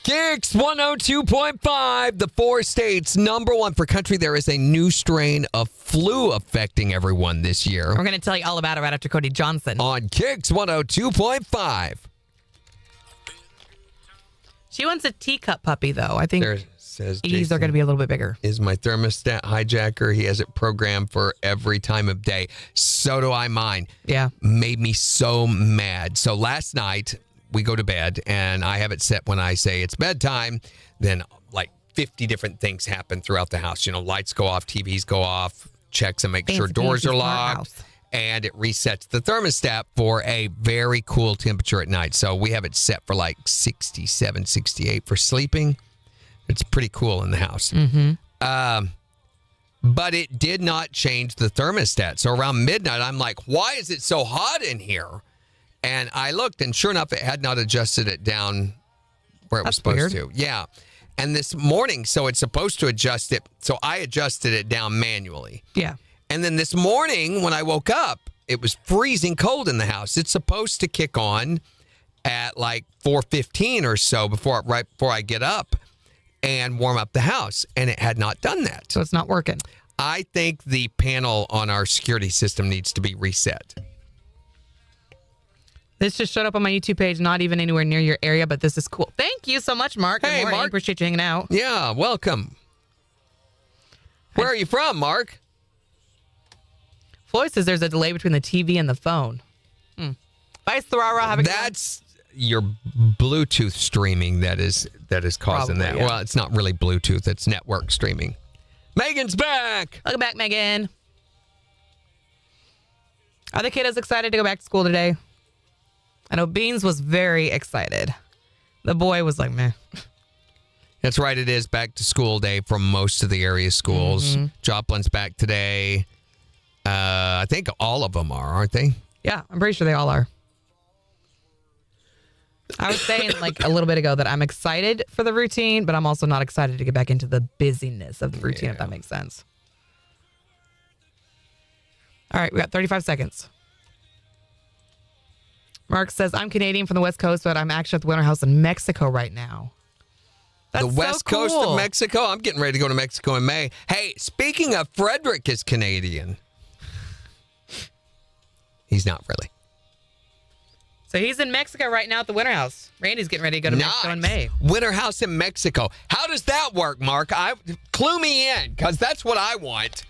KIX 102.5, the 4 states #1 for country. There is a new strain of flu affecting everyone this year. We're going to tell you all about it right after Cody Johnson. On KIX 102.5. She wants a teacup puppy, though. I think There's Says 80s Jason, are going to be a little bit bigger. is my thermostat hijacker. He has it programmed for every time of day. So do I mine. Yeah. Made me so mad. So last night we go to bed and I have it set when I say it's bedtime. Then like 50 different things happen throughout the house. Lights go off, TVs go off, checks and make sure doors are locked. And it resets the thermostat for a very cool temperature at night. So we have it set for like 67, 68 for sleeping. It's pretty cool in the house. But it did not change the thermostat. So around midnight, I'm like, why is it so hot in here? And I looked, and sure enough, it had not adjusted it down where it was supposed to. Yeah. And this morning, so it's supposed to adjust it. So I adjusted it down manually. Yeah. And then this morning, when I woke up, it was freezing cold in the house. It's supposed to kick on at like 4:15 or so right before I get up and warm up the house. And it had not done that. So it's not working. I think the panel on our security system needs to be reset. This just showed up on my YouTube page, not even anywhere near your area, but this is cool. Thank you so much, Mark. Hey, Good morning. Mark. Appreciate you hanging out. Yeah, welcome. Where are you from, Mark? Floyd says there's a delay between the TV and the phone. Vice Thorara, have a good one. That's your Bluetooth streaming that is causing Probably, that. yeah. Well, it's not really Bluetooth, it's network streaming. Megan's back. Welcome back, Megan. Are the kiddos excited to go back to school today? I know Beans was very excited. The boy was like, meh. That's right, it is back to school day for most of the area schools. Joplin's back today. I think all of them are, aren't they? Yeah, I'm pretty sure they all are. I was saying like a little bit ago that I'm excited for the routine, but I'm also not excited to get back into the busyness of the routine, if that makes sense. All right, we got 35 seconds. Mark says, I'm Canadian from the West Coast, but I'm actually at the Winter House in Mexico right now. That's the West so Coast cool. of Mexico? I'm getting ready to go to Mexico in May. Hey, speaking of, Frederick is Canadian. He's not really. So he's in Mexico right now at the Winter House. Randy's getting ready to go to Mexico in May. Winter House in Mexico. How does that work, Mark? Clue me in, because that's what I want.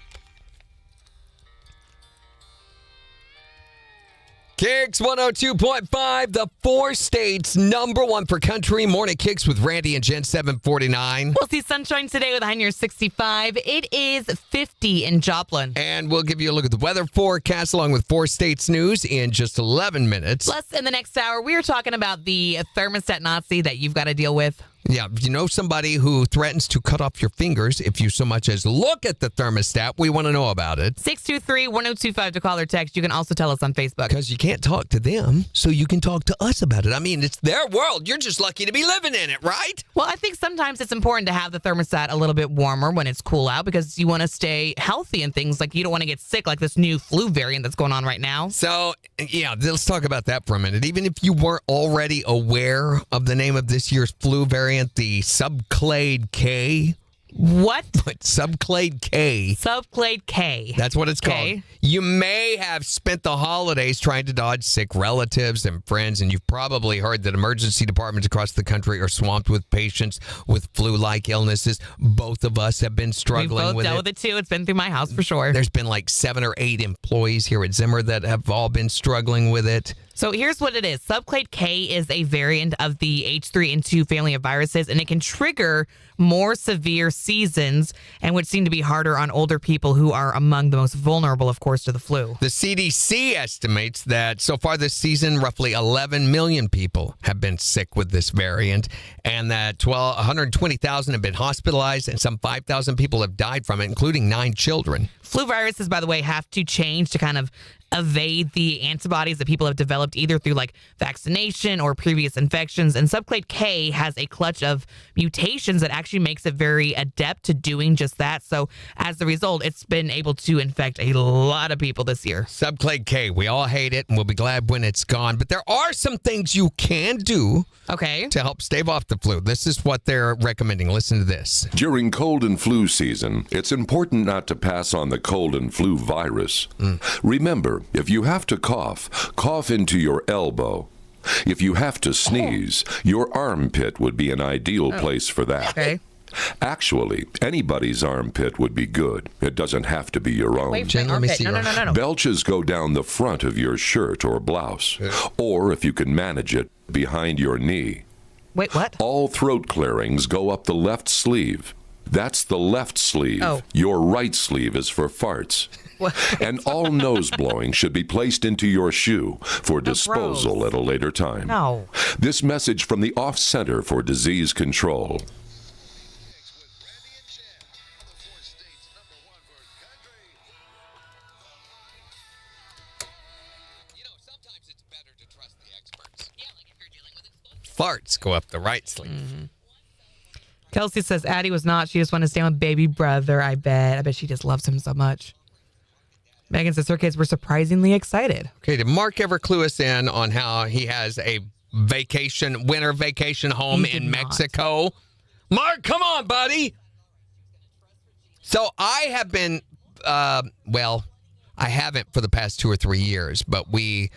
KIX 102.5, the 4 states #1 for country. Morning KIX with Randy and Jen, 749. We'll see sunshine today with a high near 65. It is 50 in Joplin. And we'll give you a look at the weather forecast along with 4 states news in just 11 minutes. Plus, in the next hour, we are talking about the thermostat Nazi that you've got to deal with. Yeah, if you know somebody who threatens to cut off your fingers if you so much as look at the thermostat, we want to know about it. 623-1025 to call or text. You can also tell us on Facebook. Because you can't talk to them, so you can talk to us about it. I mean, it's their world. You're just lucky to be living in it, right? Well, I think sometimes it's important to have the thermostat a little bit warmer when it's cool out because you want to stay healthy and things. Like you don't want to get sick like this new flu variant that's going on right now. So, yeah, let's talk about that for a minute. Even if you weren't already aware of the name of this year's flu variant, the subclade K. What? Subclade K. Subclade K. That's what it's called. You may have spent the holidays trying to dodge sick relatives and friends, and you've probably heard that emergency departments across the country are swamped with patients with flu-like illnesses. Both of us have been struggling We've both with dealt it. with it too. It's been through my house for sure. There's been like 7 or 8 employees here at Zimmer that have all been struggling with it. So here's what it is. Subclade K is a variant of the H3N2 family of viruses, and it can trigger more severe seasons and would seem to be harder on older people who are among the most vulnerable, of course, to the flu. The CDC estimates that so far this season, roughly 11 million people have been sick with this variant, and that 120,000 have been hospitalized, and some 5,000 people have died from it, including 9 children. Flu viruses, by the way, have to change to kind of evade the antibodies that people have developed either through like vaccination or previous infections. And subclade K has a clutch of mutations that actually makes it very adept to doing just that. So as a result, it's been able to infect a lot of people this year. Subclade K, we all hate it, and we'll be glad when it's gone. But there are some things you can do to help stave off the flu. This is what they're recommending. Listen to this. During cold and flu season, it's important not to pass on the cold and flu virus. Remember, if you have to cough, cough into your elbow. If you have to sneeze, your armpit would be an ideal place for that. Actually, anybody's armpit would be good. It doesn't have to be your own. Wait, Jen, let me see no, your- no, no, no, no. Belches go down the front of your shirt or blouse, or if you can manage it, behind your knee. Wait, what? All throat clearings go up the left sleeve. That's the left sleeve. Oh. Your right sleeve is for farts. What? And all nose blowing should be placed into your shoe for disposal at a later time. No. This message from the Off Center for Disease Control. Farts go up the right sleeve. Mm-hmm. Kelsey says Addie was not. She just wanted to stay with baby brother, I bet. I bet she just loves him so much. Megan says her kids were surprisingly excited. Okay, did Mark ever clue us in on how he has a winter vacation home He did in not. Mexico? Mark, come on, buddy. So I have been, I haven't for the past 2 or 3 years, but we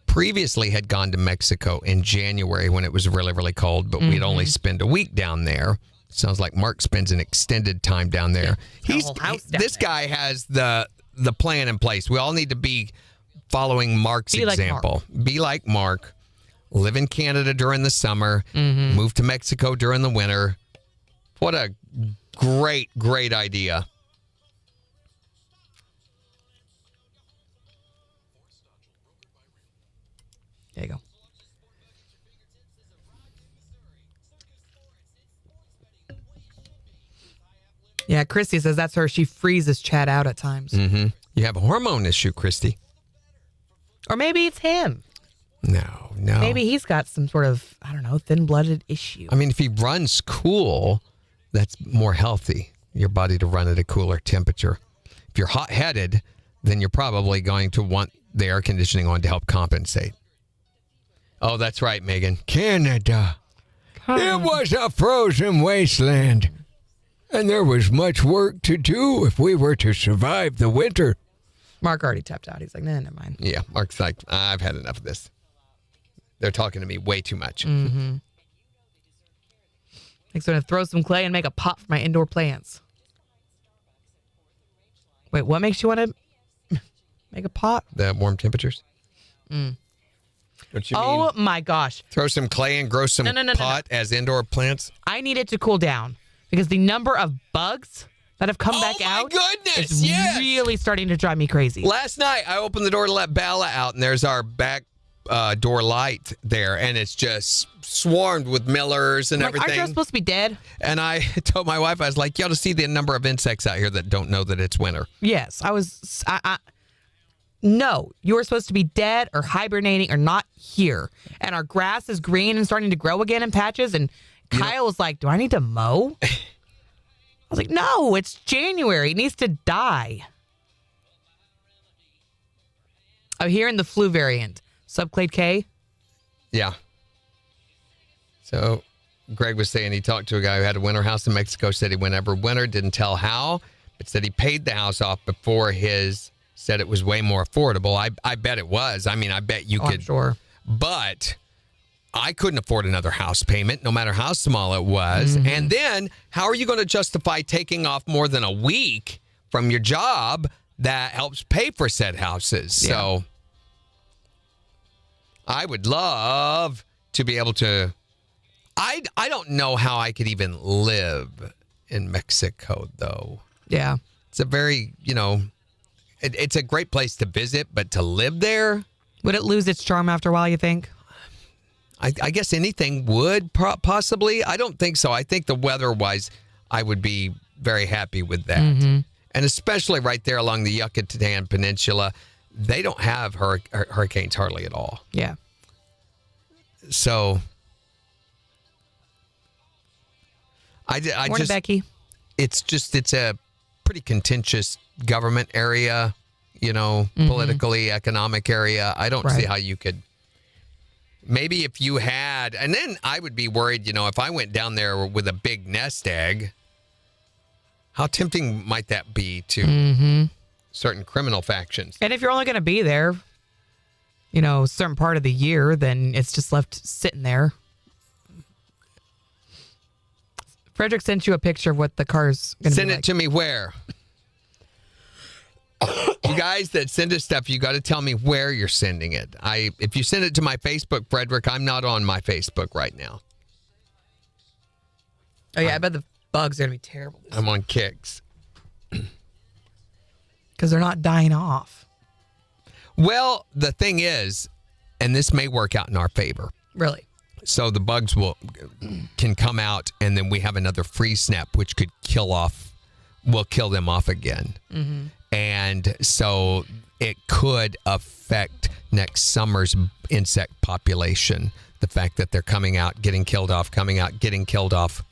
previously had gone to Mexico in January when it was really, really cold, but we'd only spend a week down there. Sounds like Mark spends an extended time down there. a whole house down This there. guy has the plan in place. We all need to be following Mark's Be like example. Be like Mark. Live in Canada during the summer. Move to Mexico during the winter. What a great, great idea. There you go. Yeah, Christy says that's her. She freezes Chad out at times. You have a hormone issue, Christy. Or maybe it's him. No. Maybe he's got some sort of, I don't know, thin-blooded issue. I mean, if he runs cool, that's more healthy. Your body to run at a cooler temperature. If you're hot-headed, then you're probably going to want the air conditioning on to help compensate. Oh, that's right, Megan. Canada. It was a frozen wasteland, and there was much work to do if we were to survive the winter. Mark already tapped out. He's like, nah, never mind. Yeah, Mark's like, I've had enough of this. They're talking to me way too much. Like, so I'm going to throw some clay and make a pot for my indoor plants. Wait, what makes you want to make a pot? The warm temperatures. What you Oh, mean? my gosh. Throw some clay and grow some No. pot as indoor plants? I need it to cool down because the number of bugs that have come back out Goodness, is yes. really starting to drive me crazy. Last night, I opened the door to let Bella out, and there's our back door light there, and it's just swarmed with millers and Like, aren't everything. you supposed to be dead? And I told my wife, I was like, you ought to see the number of insects out here that don't know that it's winter. Yes, no, you were supposed to be dead or hibernating or not here. And our grass is green and starting to grow again in patches. And Kyle was like, do I need to mow? I was like, no, it's January. It needs to die. I'm hearing the flu variant. Subclade K. Yeah. So Greg was saying he talked to a guy who had a winter house in Mexico, said he went every winter, didn't tell how, but said he paid the house off before said it was way more affordable. I bet it was. I mean, I bet you I'm could. sure. But I couldn't afford another house payment, no matter how small it was. And then how are you going to justify taking off more than a week from your job that helps pay for said houses? So I would love to be able to. I don't know how I could even live in Mexico, though. Yeah. It's a very, it's a great place to visit, but to live there, Would it lose its charm after a while, you think? I guess anything would possibly. I don't think so. I think the weather-wise, I would be very happy with that. And especially right there along the Yucatan Peninsula, they don't have hurricanes hardly at all. Yeah. So Morning, Becky. It's a pretty contentious government area, politically, economic area. I don't see how you could. Maybe if you had, and then I would be worried, if I went down there with a big nest egg, how tempting might that be to certain criminal factions? And if you're only going to be there, a certain part of the year, then it's just left sitting there Frederick sent you a picture of what the car's going to be Send like. it to me where? You guys that send us stuff, you got to tell me where you're sending it. If you send it to my Facebook, Frederick, I'm not on my Facebook right now. Oh, yeah, I bet the bugs are going to be terrible. I'm on KIX. Because they're not dying off. Well, the thing is, and this may work out in our favor. Really? So the bugs can come out, and then we have another freeze snap, which could will kill them off again. Mm-hmm. And so it could affect next summer's insect population. The fact that they're coming out, getting killed off, coming out, getting killed off.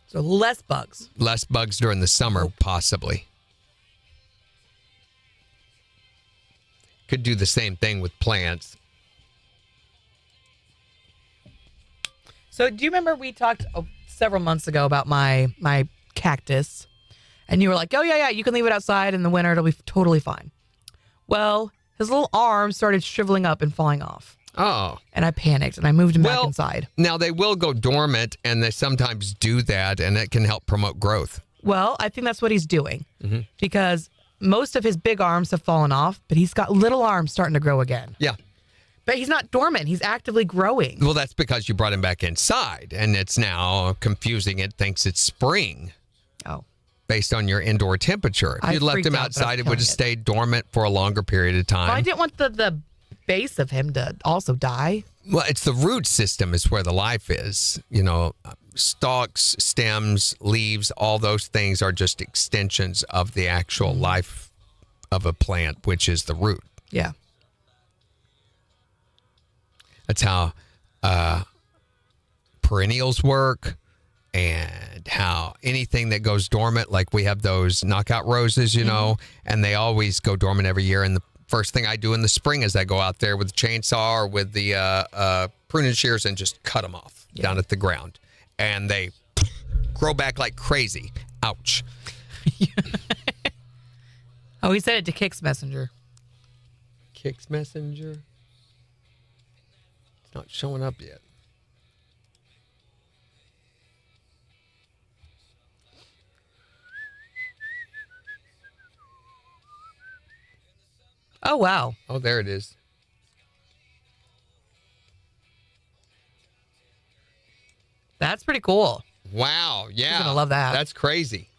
So less bugs. Less bugs during the summer, possibly. Could do the same thing with plants. So do you remember we talked several months ago about my cactus? And you were like, oh, yeah, you can leave it outside in the winter. It'll be totally fine. Well, his little arm started shriveling up and falling off. Oh. And I panicked and I moved him back inside. Now, they will go dormant, and they sometimes do that, and it can help promote growth. Well, I think that's what he's doing. Mm-hmm. Because most of his big arms have fallen off, but he's got little arms starting to grow again. Yeah. But he's not dormant. He's actively growing. Well, that's because you brought him back inside, and it's now confusing. It thinks it's spring. Oh. Based on your indoor temperature. If you'd left him outside, it would have stayed dormant for a longer period of time. Well, I didn't want the base of him to also die. Well, it's the root system is where the life is. You know, stalks, stems, leaves, all those things are just extensions of the actual life of a plant, which is the root. Yeah. That's how perennials work. And how anything that goes dormant, like we have those knockout roses, you know, and they always go dormant every year. And the first thing I do in the spring is I go out there with the chainsaw or with the pruning shears and just cut them off down at the ground. And they grow back like crazy. Ouch. Oh, he said it to KIX Messenger. KIX Messenger? It's not showing up yet. Oh, wow. Oh, there it is. That's pretty cool. Wow. Yeah. He's going to love that. That's crazy.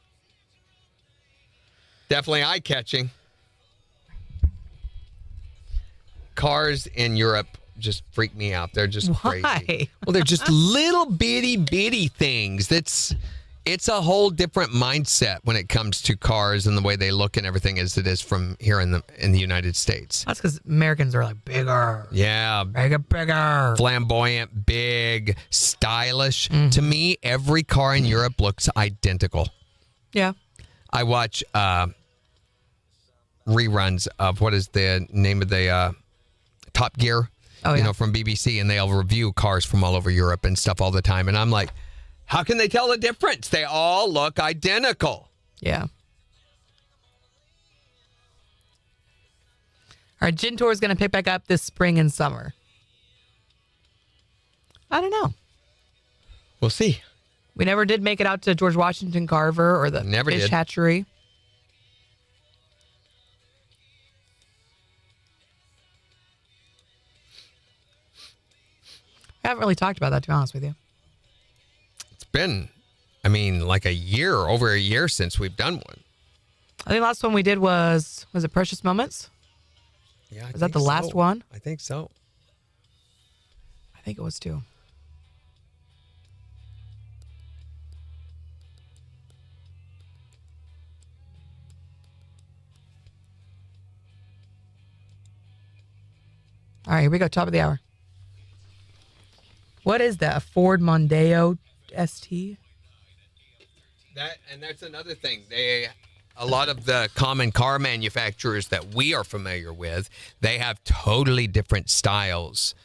Definitely eye-catching. Cars in Europe just freak me out. They're just crazy. Well, they're just little bitty things. It's a whole different mindset when it comes to cars and the way they look and everything as it is from here in the United States. That's because Americans are like bigger. Yeah. Bigger. Flamboyant, big, stylish. To me, every car in Europe looks identical. Yeah. I watch reruns of what is the name of the Top Gear, from BBC, and they'll review cars from all over Europe and stuff all the time. And I'm like, how can they tell the difference? They all look identical. Yeah. Our gin tour is going to pick back up this spring and summer. I don't know. We'll see. We never did make it out to George Washington Carver or the fish hatchery. I haven't really talked about that, to be honest with you. Been, like over a year since we've done one. I think the last one we did was it Precious Moments? Yeah. Was that the last one? I think so. I think it was too. All right, here we go. Top of the hour. What is that? A Ford Mondeo ST? That's another thing. A lot of the common car manufacturers that we are familiar with, they have totally different styles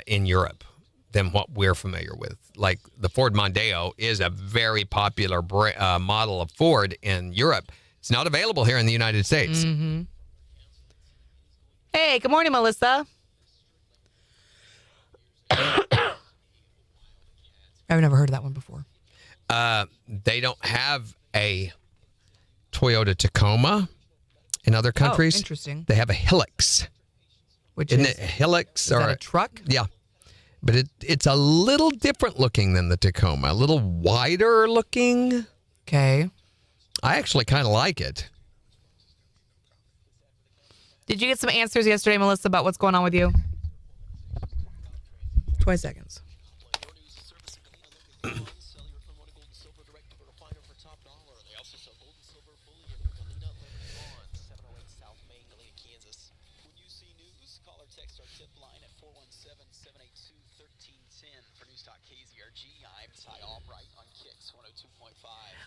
in Europe than what we're familiar with. Like the Ford Mondeo is a very popular model of Ford in Europe. It's not available here in the United States. Mm-hmm. Hey, good morning, Melissa. I've never heard of that one before. They don't have a Toyota Tacoma in other countries. Oh, interesting. They have a Hilux. Which Isn't is it Hilux? is that a truck? Yeah. But it's a little different looking than the Tacoma. A little wider looking. Okay. I actually kind of like it. Did you get some answers yesterday, Melissa, about what's going on with you? 20 seconds.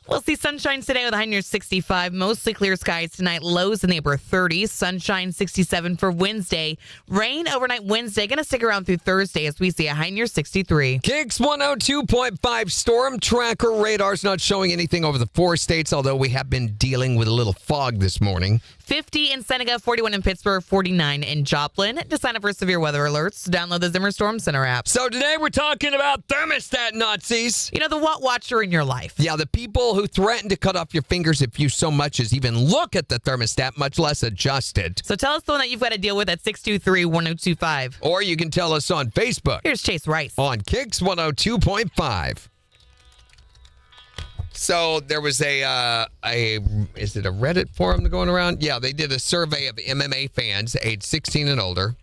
We'll see sunshine today with a high near 65. Mostly clear skies tonight. Lows in the upper 30s. Sunshine 67 for Wednesday. Rain overnight Wednesday. Going to stick around through Thursday as we see a high near 63. KIX 102.5 storm tracker radar's not showing anything over the 4 states, although we have been dealing with a little fog this morning. 50 in Seneca, 41 in Pittsburgh, 49 in Joplin. To sign up for severe weather alerts, download the Zimmer Storm Center app. So today we're talking about thermostat Nazis. You know, the what watcher in your life. Yeah, the people who threaten to cut off your fingers if you so much as even look at the thermostat, much less adjust it. So tell us the one that you've got to deal with at 623-1025. Or you can tell us on Facebook. Here's Chase Rice. On KIX 102.5. So there was is it a Reddit forum going around? Yeah, they did a survey of MMA fans aged 16 and older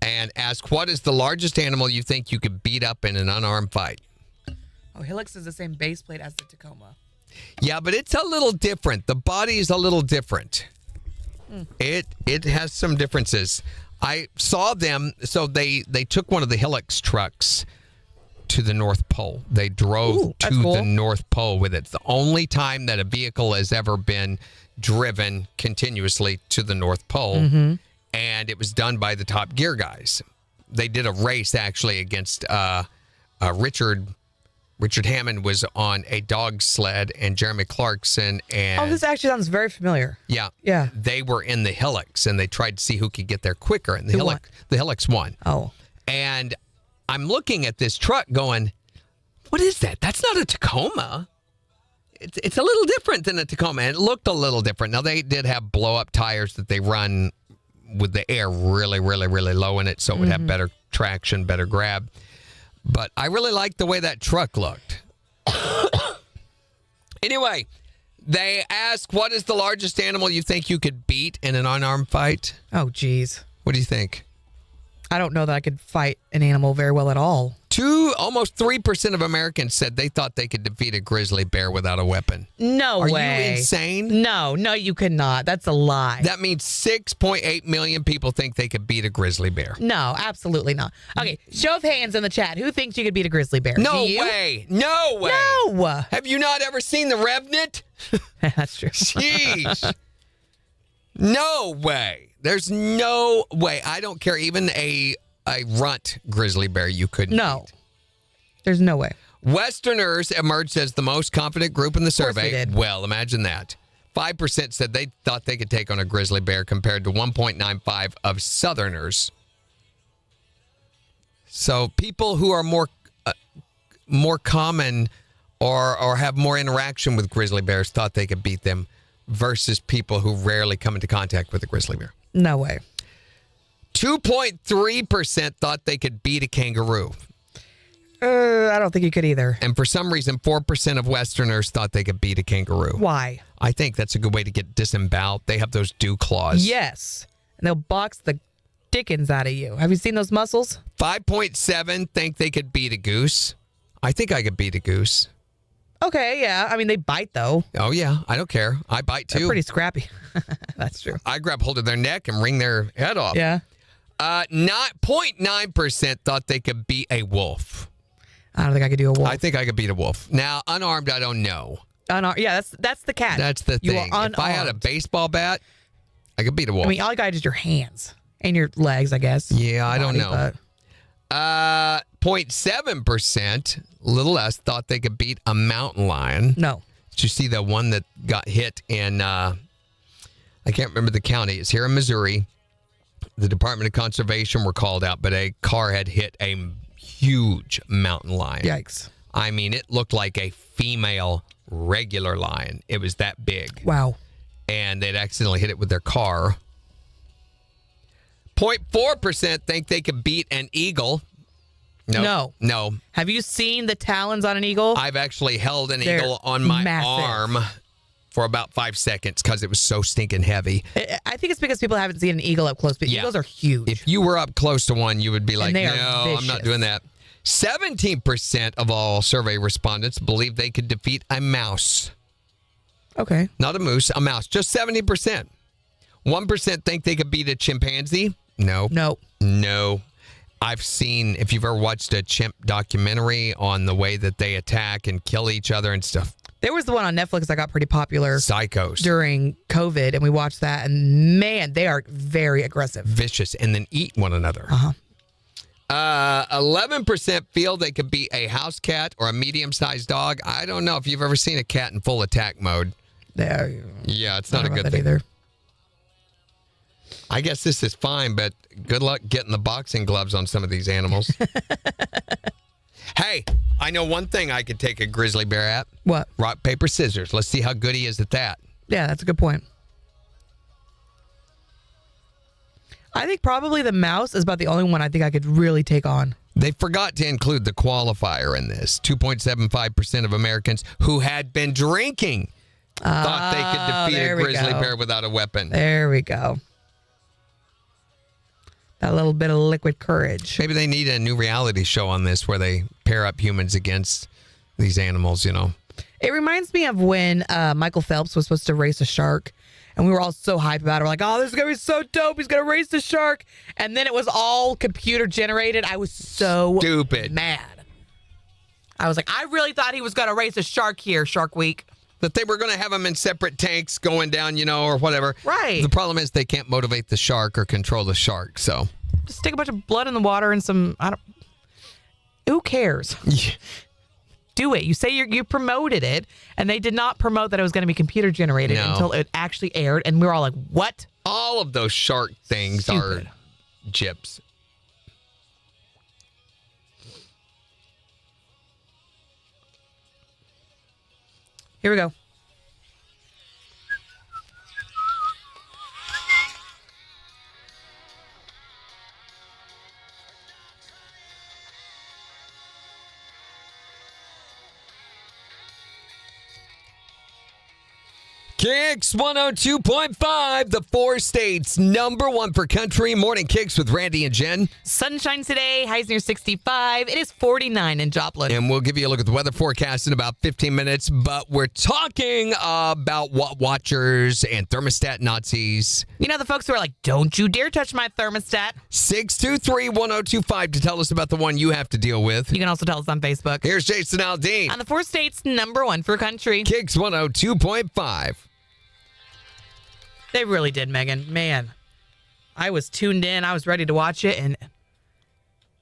and asked, what is the largest animal you think you could beat up in an unarmed fight? Oh, Hilux is the same base plate as the Tacoma. Yeah, but it's a little different. The body is a little different. It has some differences. I saw them, so they took one of the Hilux trucks to the North Pole. They drove to the North Pole with it. It's the only time that a vehicle has ever been driven continuously to the North Pole, and it was done by the Top Gear guys. They did a race, actually, against Richard Hammond was on a dog sled, and Jeremy Clarkson and... Oh, this actually sounds very familiar. Yeah. They were in the Hilux, and they tried to see who could get there quicker, and the Hilux won. Oh. And I'm looking at this truck going, what is that? That's not a Tacoma. It's a little different than a Tacoma, and it looked a little different. Now, they did have blow-up tires that they run with the air really, really, really low in it, so it would have better traction, better grab. But I really liked the way that truck looked. Anyway, they asked, what is the largest animal you think you could beat in an unarmed fight? Oh, geez. What do you think? I don't know that I could fight an animal very well at all. Almost 3% of Americans said they thought they could defeat a grizzly bear without a weapon. No way. Are you insane? No, you could not. That's a lie. That means 6.8 million people think they could beat a grizzly bear. No, absolutely not. Okay, show of hands in the chat. Who thinks you could beat a grizzly bear? No Do you? way. No way. No. Have you not ever seen The Revenant? That's true. Jeez. No way. There's no way. I don't care. Even a runt grizzly bear you couldn't beat. There's no way. Westerners emerged as the most confident group in the survey. They did. Well, imagine that. 5% said they thought they could take on a grizzly bear compared to 1.95 of Southerners. So people who are more common or have more interaction with grizzly bears thought they could beat them versus people who rarely come into contact with a grizzly bear. No way. 2.3% thought they could beat a kangaroo. I don't think you could either. And for some reason, 4% of Westerners thought they could beat a kangaroo. Why? I think that's a good way to get disemboweled. They have those dew claws. Yes. And they'll box the dickens out of you. Have you seen those muscles? 5.7 think they could beat a goose. I think I could beat a goose. Okay, yeah. I mean, they bite, though. Oh, yeah. I don't care. I bite, too. They're pretty scrappy. That's true. I grab hold of their neck and wring their head off. Yeah. 0.9% thought they could beat a wolf. I don't think I could do a wolf. I think I could beat a wolf. Now, unarmed, I don't know. Yeah, that's the catch. That's the You thing. are If I had a baseball bat, I could beat a wolf. I mean, all you got is your hands and your legs, I guess. Yeah, I don't know. But 0.7%, a little less, thought they could beat a mountain lion. no. Did you see the one that got hit in, I can't remember the county. It's here in Missouri. The Department of Conservation were called out, but a car had hit a huge mountain lion. Yikes. I mean, it looked like a female regular lion. It was that big. Wow. And they'd accidentally hit it with their car. 0.4% think they could beat an eagle. No. Have you seen the talons on an eagle? I've actually held an They're eagle on my massive. arm for about 5 seconds because it was so stinking heavy. I think it's because people haven't seen an eagle up close, but eagles are huge. If you were up close to one, you would be like, they no, are I'm not vicious. doing that. 17% of all survey respondents believe they could defeat a mouse. Okay. Not a moose, a mouse. Just 70%. 1% think they could beat a chimpanzee. No. I've seen, if you've ever watched a chimp documentary on the way that they attack and kill each other and stuff. There was the one on Netflix that got pretty popular. Psychos. During COVID, and we watched that, and man, they are very aggressive. Vicious, and then eat one another. 11% feel they could be a house cat or a medium-sized dog. I don't know if you've ever seen a cat in full attack mode. Yeah, it's not a good thing. Either. I guess this is fine, but good luck getting the boxing gloves on some of these animals. Hey, I know one thing I could take a grizzly bear at. What? Rock, paper, scissors. Let's see how good he is at that. Yeah, that's a good point. I think probably the mouse is about the only one I think I could really take on. They forgot to include the qualifier in this. 2.75% of Americans who had been drinking thought they could defeat a grizzly bear without a weapon. There we go. That little bit of liquid courage. Maybe they need a new reality show on this where they pair up humans against these animals, you know. It reminds me of when Michael Phelps was supposed to race a shark, and we were all so hyped about it. We're like, oh, this is going to be so dope. He's going to race the shark. And then it was all computer generated. I was so stupid mad. I was like, I really thought he was going to race a shark here, Shark Week. That they were going to have them in separate tanks going down, you know, or whatever. Right. The problem is they can't motivate the shark or control the shark, so. Just stick a bunch of blood in the water and some, who cares? Yeah. Do it. You say you promoted it, and they did not promote that it was going to be computer generated until it actually aired, and we were all like, what? All of those shark things are gyps. Here we go. KIX 102.5, the 4 states #1 for country. Morning KIX with Randy and Jen. Sunshine today, highs near 65. It is 49 in Joplin. And we'll give you a look at the weather forecast in about 15 minutes. But we're talking about watchers and thermostat Nazis. You know, the folks who are like, don't you dare touch my thermostat. 623-1025 to tell us about the one you have to deal with. You can also tell us on Facebook. Here's Jason Aldean. On the 4 states #1 for country. KIX 102.5. They really did, Megan. Man, I was tuned in. I was ready to watch it, and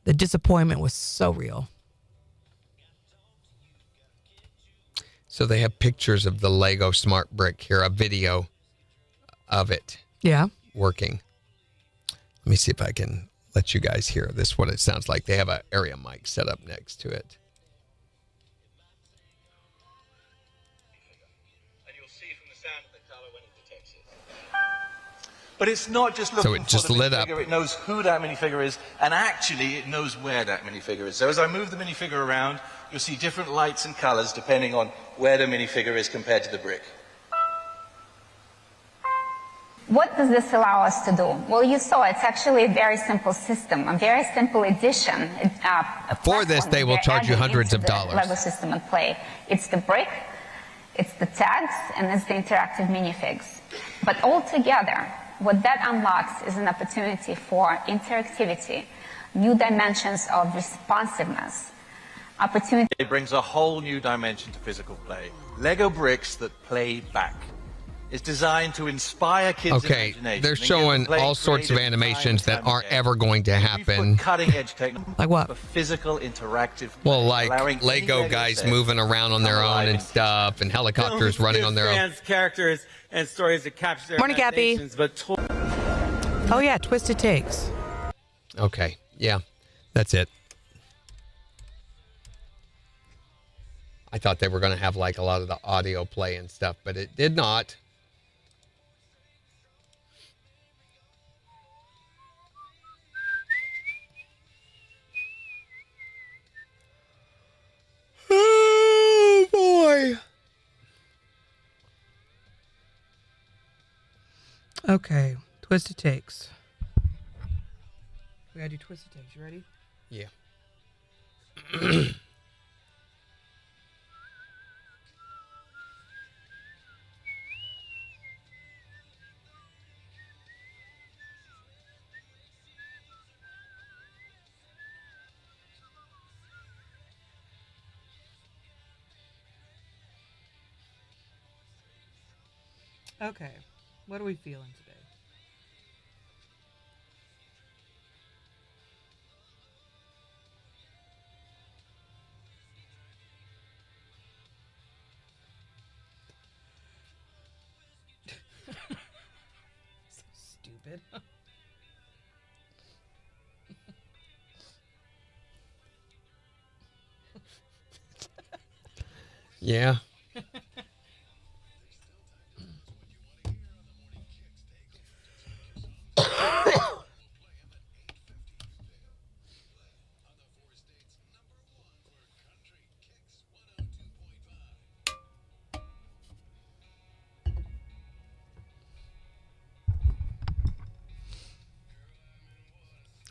the disappointment was so real. So they have pictures of the Lego Smart Brick here, a video of it working. Let me see if I can let you guys hear this, what it sounds like. They have an area mic set up next to it. But it's not just looking so it just for the lit minifigure, up. It knows who that minifigure is, and actually it knows where that minifigure is. So as I move the minifigure around, you'll see different lights and colors depending on where the minifigure is compared to the brick. What does this allow us to do? Well, you saw it's actually a very simple system, a very simple addition. For this, they will charge you hundreds of dollars. Lego system at play. It's the brick, it's the tags, and it's the interactive minifigs. But all together, what that unlocks is an opportunity for interactivity, new dimensions of responsiveness, opportunity. It brings a whole new dimension to physical play. Lego bricks that play back. It's designed to inspire kids' imagination. They're showing all sorts of animations that aren't ever going to happen. Cutting-edge technology like what? For physical interactive play, well, like Lego guys moving around on their own and stuff, and helicopters running on their own. Characters and stories that capture their Morning, Cappy. Oh yeah, Twisted Takes. Okay, yeah, that's it. I thought they were going to have like a lot of the audio play and stuff, but it did not. Oh, boy. Okay, Twisted Takes. We gotta do Twisted Takes. You ready? Yeah. Okay, what are we feeling today? So stupid. Yeah.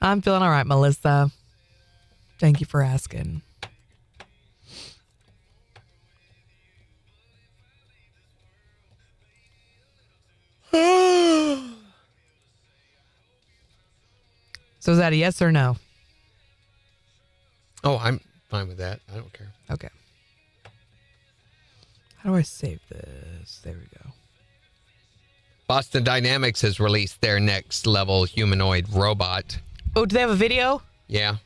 I'm feeling all right, Melissa. Thank you for asking. So is that a yes or no? Oh, I'm fine with that. I don't care. Okay. How do I save this? There we go. Boston Dynamics has released their next level humanoid robot. Oh, do they have a video? Yeah.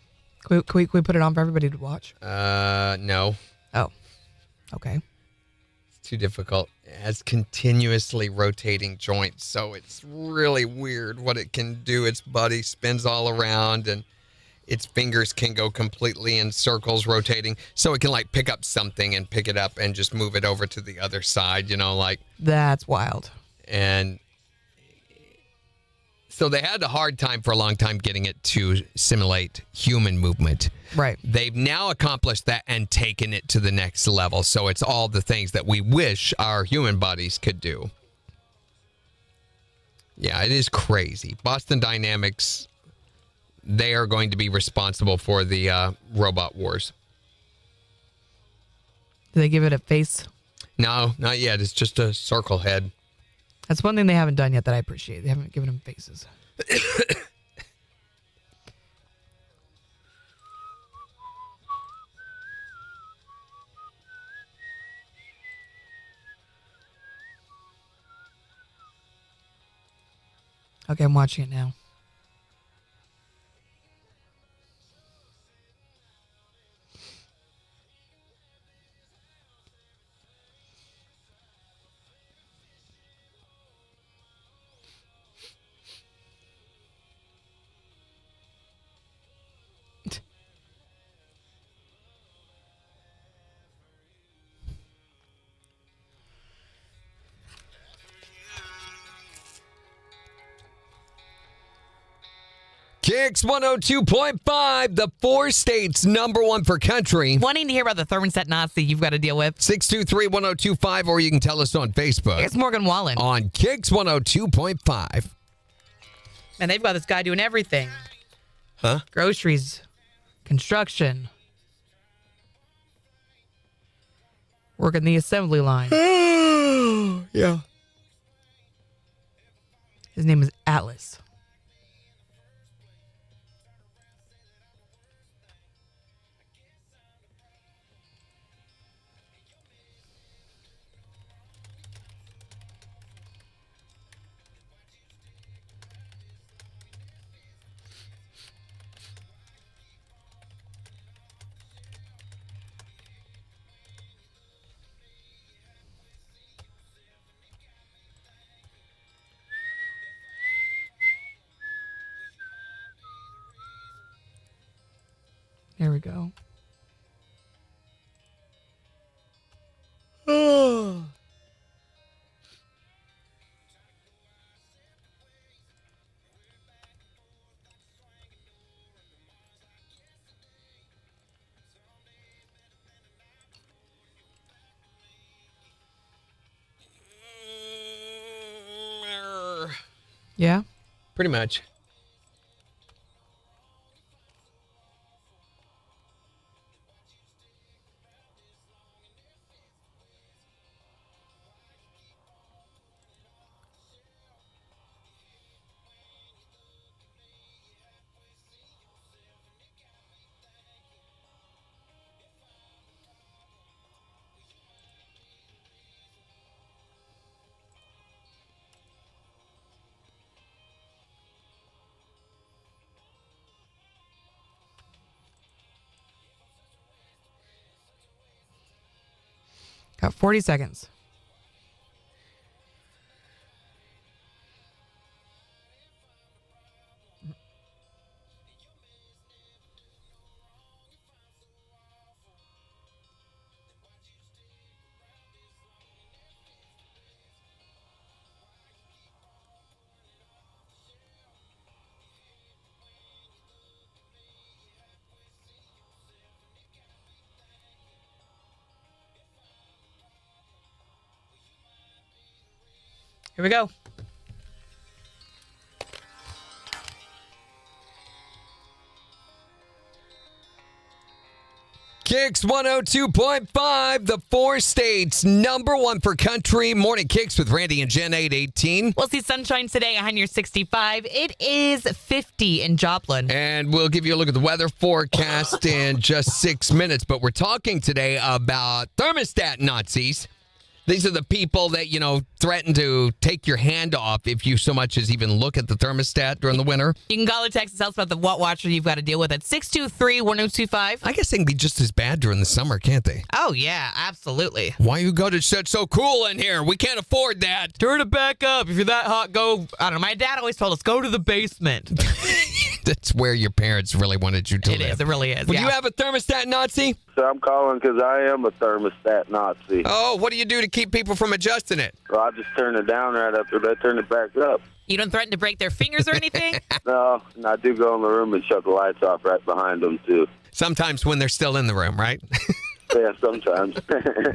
Can we put it on for everybody to watch? No. Oh, okay. It's too difficult. It has continuously rotating joints, so it's really weird what it can do. Its body spins all around, and its fingers can go completely in circles rotating, so it can like pick up something and pick it up and just move it over to the other side, like. That's wild. And so they had a hard time for a long time getting it to simulate human movement. Right. They've now accomplished that and taken it to the next level. So it's all the things that we wish our human bodies could do. Yeah, it is crazy. Boston Dynamics, they are going to be responsible for the robot wars. Do they give it a face? No, not yet. It's just a circle head. That's one thing they haven't done yet that I appreciate. They haven't given them faces. Okay, I'm watching it now. KIX 102.5, the 4 states #1 for country. Wanting to hear about the thermostat Nazi you've got to deal with? 623-1025, or you can tell us on Facebook. It's Morgan Wallen. On KIX 102.5. And they've got this guy doing everything. Huh? Groceries, construction, working the assembly line. Yeah. His name is Atlas. There we go. Yeah. Pretty much. Got 40 seconds. Here we go. KIX 102.5, the 4 states, number 1 for country. Morning KIX with Randy and Jen, 818. We'll see sunshine today, a high near 65. It is 50 in Joplin. And we'll give you a look at the weather forecast in just 6 minutes. But we're talking today about thermostat Nazis. These are the people that, threaten to take your hand off if you so much as even look at the thermostat during the winter. You can call or text us about the What Watcher you've got to deal with at 623-1025. I guess they can be just as bad during the summer, can't they? Oh, yeah, absolutely. Why you go to shit so cool in here? We can't afford that. Turn it back up. If you're that hot, go. I don't know. My dad always told us, go to the basement. That's where your parents really wanted you to live. It is. It really is. Would yeah. you have a thermostat Nazi? So I'm calling because I am a thermostat Nazi. Oh, what do you do to keep people from adjusting it? Well, I just turn it down right after they turn it back up. You don't threaten to break their fingers or anything? No, and I do go in the room and shut the lights off right behind them, too. Sometimes when they're still in the room, right? Yeah, sometimes.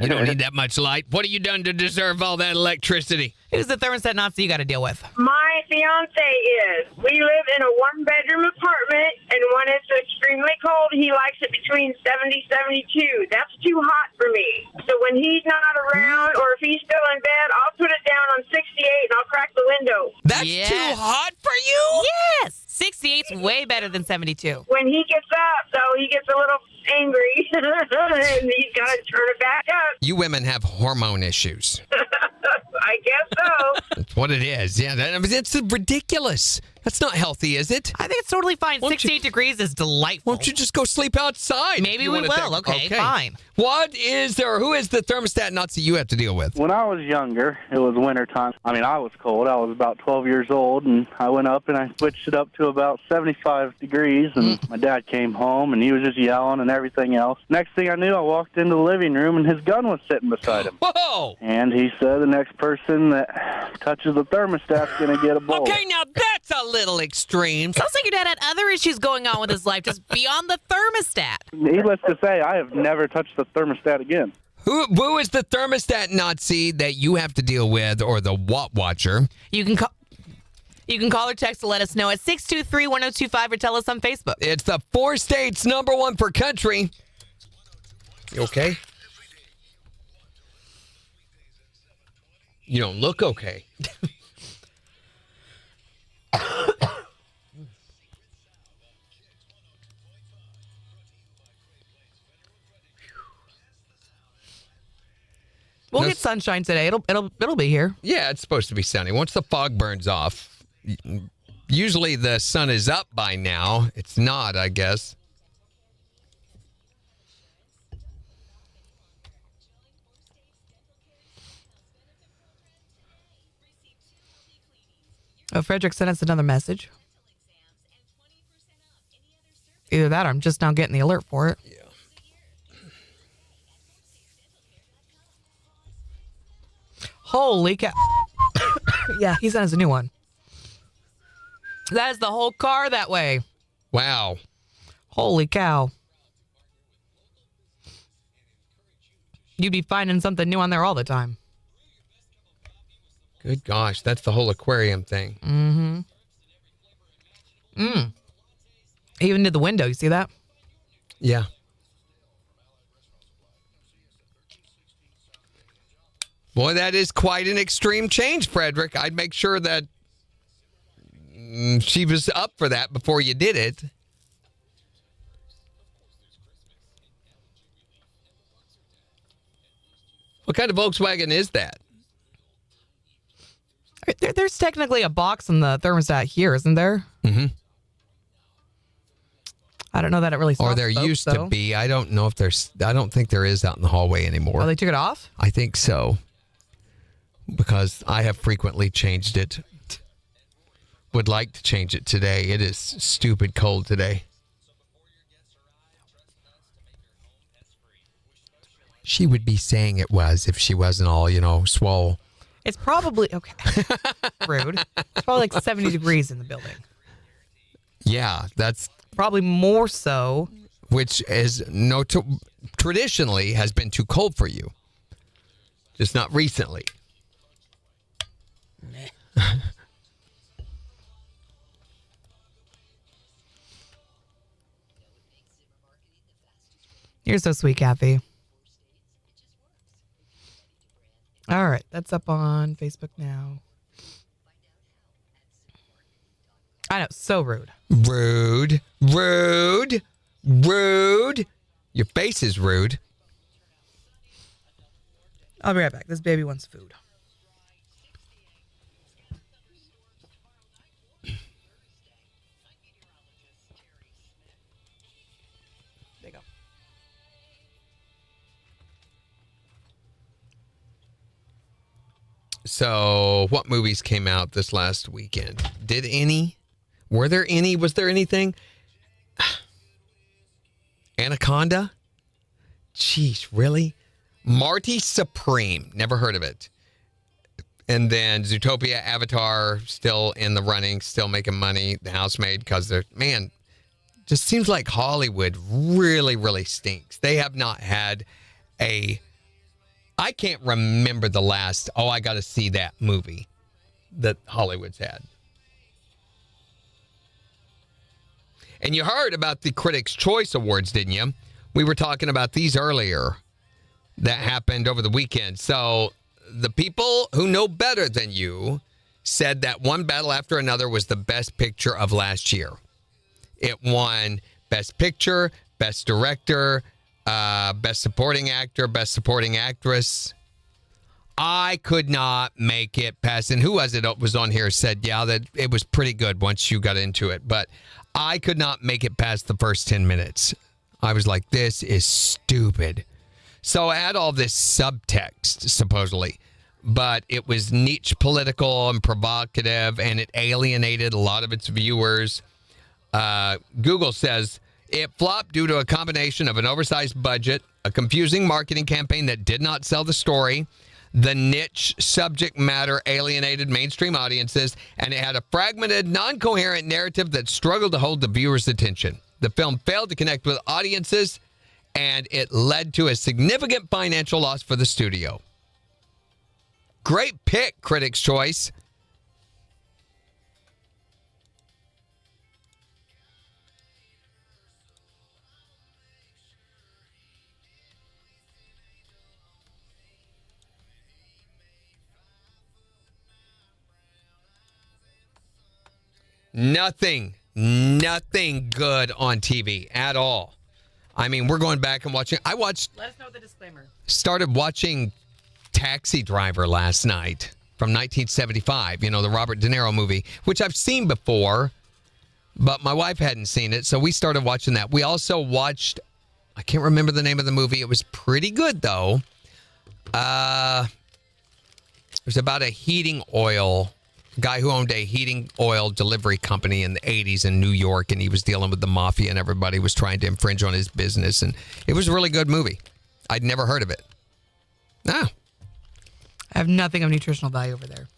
You don't need that much light. What have you done to deserve all that electricity? Who's the thermostat Nazi you got to deal with? My fiance is. We live in a one-bedroom apartment, and when it's extremely cold, he likes it between 70, 72. That's too hot for me. So when he's not around, or if he's still in bed, I'll put it down on 68, and I'll crack the window. That's too hot for you? Yes. 68's way better than 72. When he gets up, though, he gets a little angry, and he's got to turn it back up. You women have hormone issues. I guess so. That's what it is. Yeah, it's ridiculous. That's not healthy, is it? I think it's totally fine. 68 degrees is delightful. Why don't you just go sleep outside? Maybe we will. Okay, fine. Who is the thermostat Nazi you have to deal with? When I was younger, it was wintertime. I mean, I was cold. I was about 12 years old, and I went up and I switched it up to about 75 degrees, and my dad came home, and he was just yelling and everything else. Next thing I knew, I walked into the living room, and his gun was sitting beside him. Whoa! And he said the next person that touches the thermostat's going to get a bullet. Okay, now that's a little extreme. Sounds like your dad had other issues going on with his life, just beyond the thermostat. Needless to say, I have never touched the thermostat again. Who is the thermostat Nazi that you have to deal with, or the What Watcher? You can call or text to let us know at 623-1025 or tell us on Facebook. It's the 4 states, number 1 for country. You okay? You don't look okay. We'll get sunshine today. It'll be here. Yeah, it's supposed to be sunny. Once the fog burns off, usually the sun is up by now. It's not, I guess. Oh, Frederick sent us another message. Either that or I'm just now getting the alert for it. Yeah. Holy cow. Yeah, he sent us a new one. That is the whole car that way. Wow. Holy cow. You'd be finding something new on there all the time. Good gosh, that's the whole aquarium thing. He even did the window. You see that? Yeah. Boy, that is quite an extreme change, Frederick. I'd make sure that she was up for that before you did it. What kind of Volkswagen is that? There's technically a box in the thermostat here, isn't there? Mm-hmm. I don't know that it really stops Or there smoke, used though. to be. I don't know if there's. I don't think there is out in the hallway anymore. Oh, they took it off? I think so. Because I have frequently changed it. Would like to change it today. It is stupid cold today. She would be saying it was if she wasn't all, swole. It's probably, okay. Rude. It's probably like 70 degrees in the building. Yeah, that's probably more so. Which is traditionally has been too cold for you. Just not recently. You're so sweet, Kathy. All right, that's up on Facebook now. I know, so rude. Rude. Your face is rude. I'll be right back. This baby wants food. There you go. So, what movies came out this last weekend? Did any? Were there any? Was there anything? Anaconda? Jeez, really? Marty Supreme. Never heard of it. And then Zootopia, Avatar, still in the running, still making money. The Housemaid, because they're, man, just seems like Hollywood really, really stinks. They have not had I can't remember the last, I got to see that movie that Hollywood's had. And you heard about the Critics' Choice Awards, didn't you? We were talking about these earlier that happened over the weekend. So the people who know better than you said that One Battle After Another was the best picture of last year. It won Best Picture, Best Director, Best Supporting Actor, Best Supporting Actress. I could not make it past, and who was it that was on here said, yeah, that it was pretty good once you got into it, but I could not make it past the first 10 minutes. I was like, this is stupid. So I had all this subtext, supposedly, but it was niche political and provocative, and it alienated a lot of its viewers. Google says it flopped due to a combination of an oversized budget, a confusing marketing campaign that did not sell the story, the niche subject matter alienated mainstream audiences, and it had a fragmented, non-coherent narrative that struggled to hold the viewer's attention. The film failed to connect with audiences, and it led to a significant financial loss for the studio. Great pick, Critics' Choice. Nothing good on TV at all. I mean, we're going back and watching. Let us know the disclaimer. Started watching Taxi Driver last night from 1975, the Robert De Niro movie, which I've seen before, but my wife hadn't seen it, so we started watching that. We also watched, I can't remember the name of the movie. It was pretty good, though. It was about a heating oil guy who owned a heating oil delivery company in the 80s in New York, and he was dealing with the mafia, and everybody was trying to infringe on his business, and it was a really good movie. I'd never heard of it. I have nothing of nutritional value over there.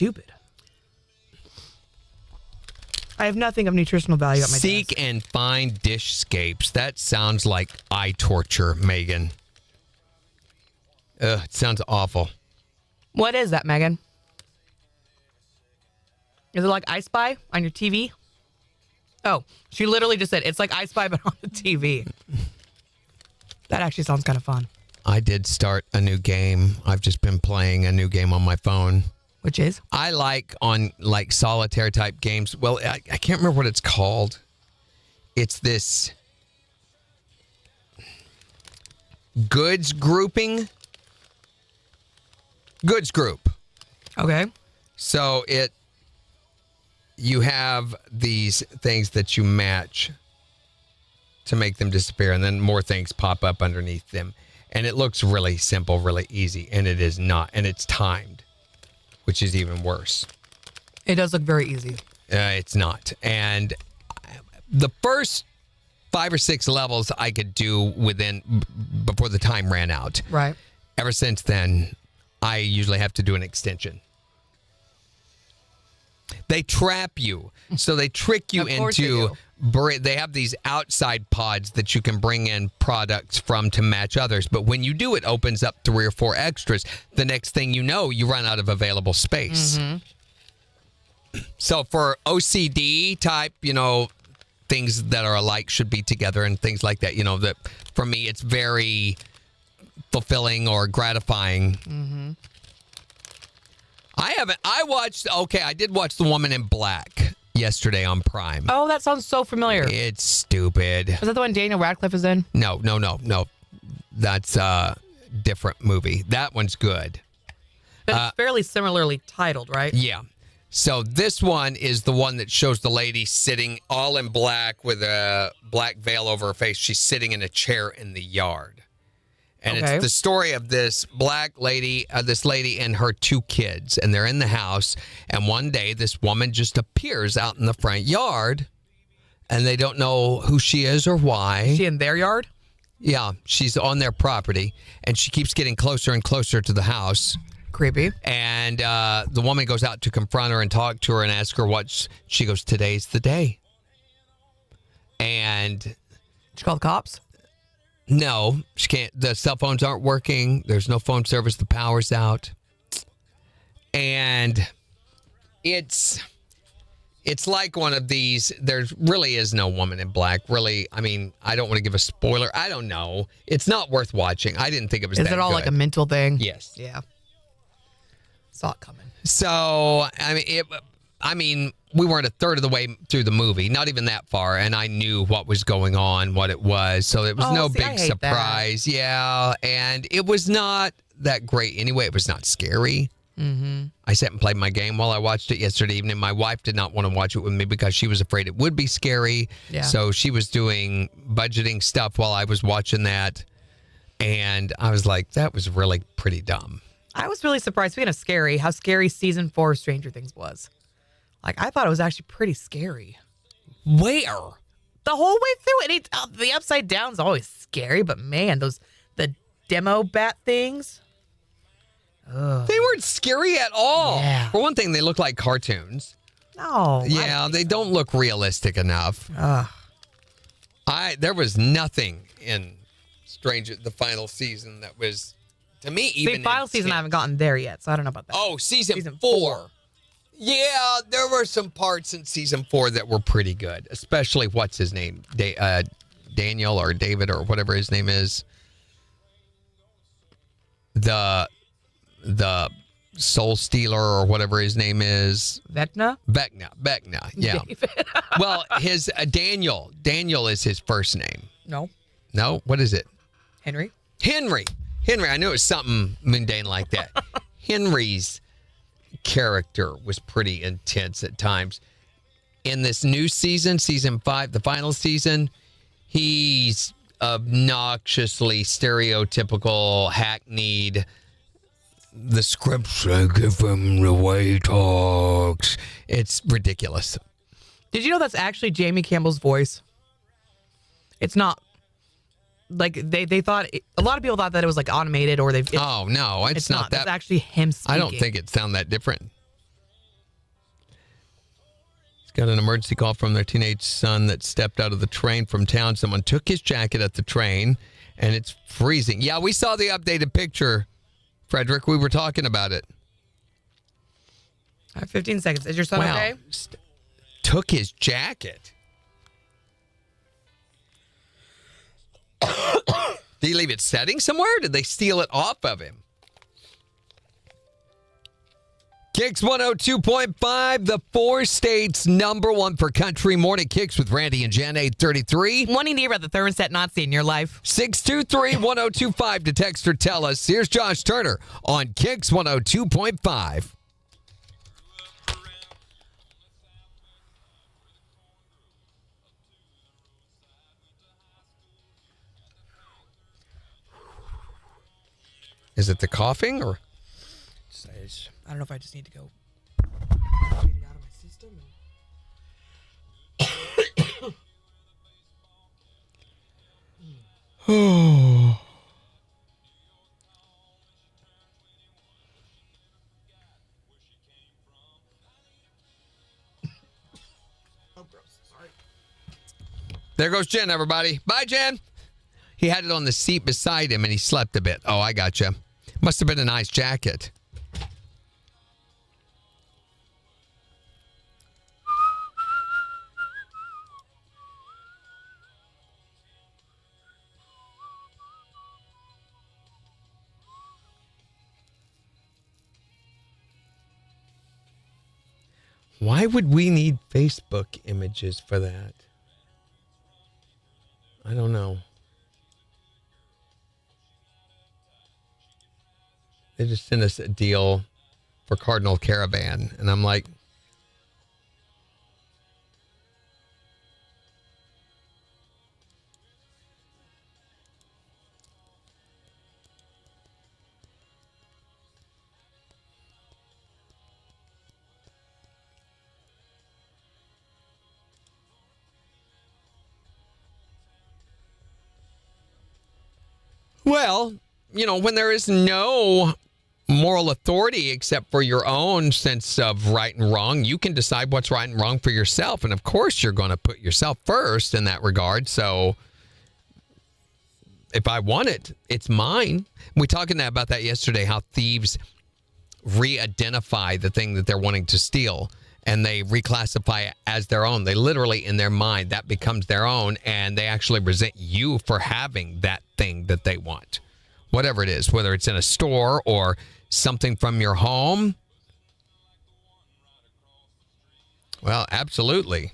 stupid. I have nothing of nutritional value at my Seek desk. and find dishscapes. That sounds like eye torture, Megan. Ugh, it sounds awful. What is that, Megan? Is it like I Spy on your TV? Oh, she literally just said it's like I Spy but on the TV. That actually sounds kind of fun. I did start a new game. I've just been playing a new game on my phone. Which is? I like on like solitaire type games. Well, I can't remember what it's called. It's this goods grouping. Goods group. Okay. So you have these things that you match to make them disappear, and then more things pop up underneath them. And it looks really simple, really easy, and it is not. And it's timed, which is even worse. It does look very easy. It's not. And the first 5 or 6 levels I could do before the time ran out. Right. Ever since then, I usually have to do an extension. They trap you. So they trick you into... They have these outside pods that you can bring in products from to match others. But when you do, it opens up 3 or 4 extras. The next thing you know, you run out of available space. Mm-hmm. So for OCD type, things that are alike should be together and things like that. That for me, it's very fulfilling or gratifying. Mm-hmm. I did watch The Woman in Black yesterday on Prime. Oh, that sounds so familiar. It's stupid. Is that the one Daniel Radcliffe is in? No. That's a different movie. That one's good. That's fairly similarly titled, right? Yeah. So this one is the one that shows the lady sitting all in black with a black veil over her face. She's sitting in a chair in the yard. And it's the story of this black lady, this lady and her 2 kids. And they're in the house. And one day, this woman just appears out in the front yard. And they don't know who she is or why. Is she in their yard? Yeah, she's on their property. And she keeps getting closer and closer to the house. Creepy. And the woman goes out to confront her and talk to her and ask her she goes, today's the day. And she called the cops? No, she can't. The cell phones aren't working. There's no phone service. The power's out. And it's like one of these. There really is no Woman in Black. Really, I mean, I don't want to give a spoiler. I don't know. It's not worth watching. I didn't think it was that good. Is it all like a mental thing? Yes. Yeah. Saw it coming. So, we weren't a third of the way through the movie, not even that far, and I knew what was going on, what it was, so it was no big surprise. That. Yeah, and it was not that great anyway. It was not scary. Mm-hmm. I sat and played my game while I watched it yesterday evening. My wife did not want to watch it with me because she was afraid it would be scary. Yeah. So she was doing budgeting stuff while I was watching that, and I was like, that was really pretty dumb. I was really surprised, speaking of scary, how scary season 4 of Stranger Things was. Like, I thought it was actually pretty scary. Where? The whole way through it. The upside down's always scary, but man, the demo bat things. Ugh. They weren't scary at all. Yeah. For one thing, they look like cartoons. No. Yeah, they don't look realistic enough. There was nothing in the final season that was, to me, even the final season I haven't gotten there yet, so I don't know about that. Oh, season 4. Yeah, there were some parts in season 4 that were pretty good, especially what's his name, Daniel or David or whatever his name is. The Soul Stealer or whatever his name is. Vecna, yeah. Well, his Daniel is his first name. No, what is it? Henry. I knew it was something mundane like that. Henry's character was pretty intense at times. In this new season, season 5, the final season, he's obnoxiously stereotypical, hackneyed. The scripts I give him, the way he talks. It's ridiculous. Did you know that's actually Jamie Campbell's voice? It's not. Like, they thought, a lot of people thought that it was, like, automated or they've... Oh, no, it's not that. It's actually him speaking. I don't think it sounded that different. Got an emergency call from their teenage son that stepped out of the train from town. Someone took his jacket at the train, and it's freezing. Yeah, we saw the updated picture, Frederick. We were talking about it. I have 15 seconds. Is your son okay? Took his jacket. Did he leave it setting somewhere? Did they steal it off of him? KIX 102.5, the 4 states #1 for country. Morning KIX with Randy and Jen, 8:33. Wanting to hear about the thermostat Nazi in your life? 623-1025 to text or tell us. Here's Josh Turner on KIX 102.5. Is it the coughing or? I don't know if I just need to go get it out of my system. Oh. Oh, gross. Sorry. There goes Jen, everybody. Bye, Jen. He had it on the seat beside him, and he slept a bit. Oh, I gotcha. Must have been a nice jacket. Why would we need Facebook images for that? I don't know. They just sent us a deal for Cardinal Caravan, and I'm like, well, you know, when there is no moral authority except for your own sense of right and wrong, you can decide what's right and wrong for yourself. And of course, you're going to put yourself first in that regard. So if I want it, it's mine. We talked about that yesterday, how thieves re-identify the thing that they're wanting to steal, and they reclassify it as their own. They literally, in their mind, that becomes their own, and they actually resent you for having that thing that they want. Whatever it is, whether it's in a store or something from your home. Well, absolutely.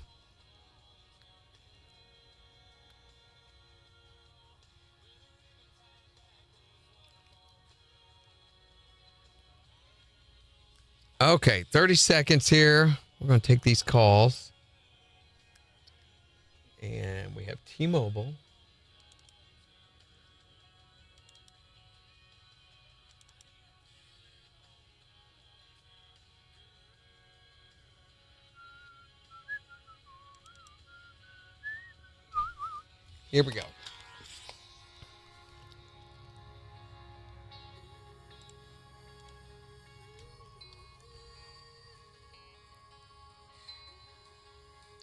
Okay, 30 seconds here. We're going to take these calls. And we have T-Mobile. Here we go.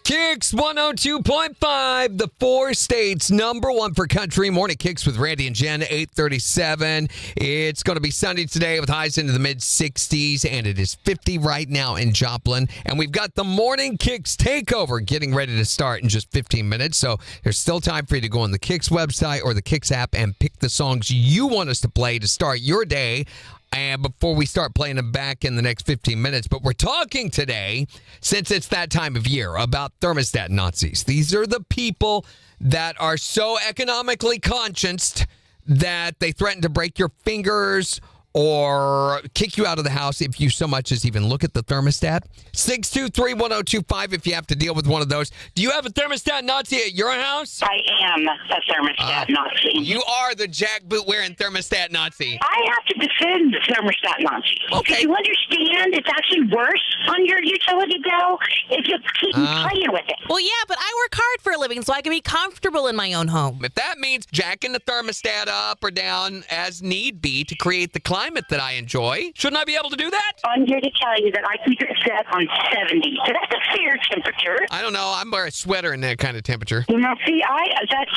KIX 102.5, the 4 states #1 for country. Morning KIX with Randy and Jen, 8:37. It's going to be sunny today with highs into the mid-60s, and it is 50 right now in Joplin. And we've got the morning KIX takeover getting ready to start in just 15 minutes. So there's still time for you to go on the KIX website or the KIX app and pick the songs you want us to play to start your day. And before we start playing them back in the next 15 minutes, but we're talking today, since it's that time of year, about thermostat Nazis. These are the people that are so economically conscious that they threaten to break your fingers or kick you out of the house if you so much as even look at the thermostat. 623-1025 if you have to deal with one of those. Do you have a thermostat Nazi at your house? I am a thermostat Nazi. You are the jackboot-wearing thermostat Nazi. I have to defend the thermostat Nazi. Okay. Do you understand it's actually worse on your utility bill if you keep playing with it? Well, yeah, but I work hard for a living, so I can be comfortable in my own home. If that means jacking the thermostat up or down as need be to create the climate that I enjoy, shouldn't I be able to do that? I'm here to tell you that I keep it set on 70. So that's a fair temperature. I don't know. I'm wearing a sweater in that kind of temperature. Now, see,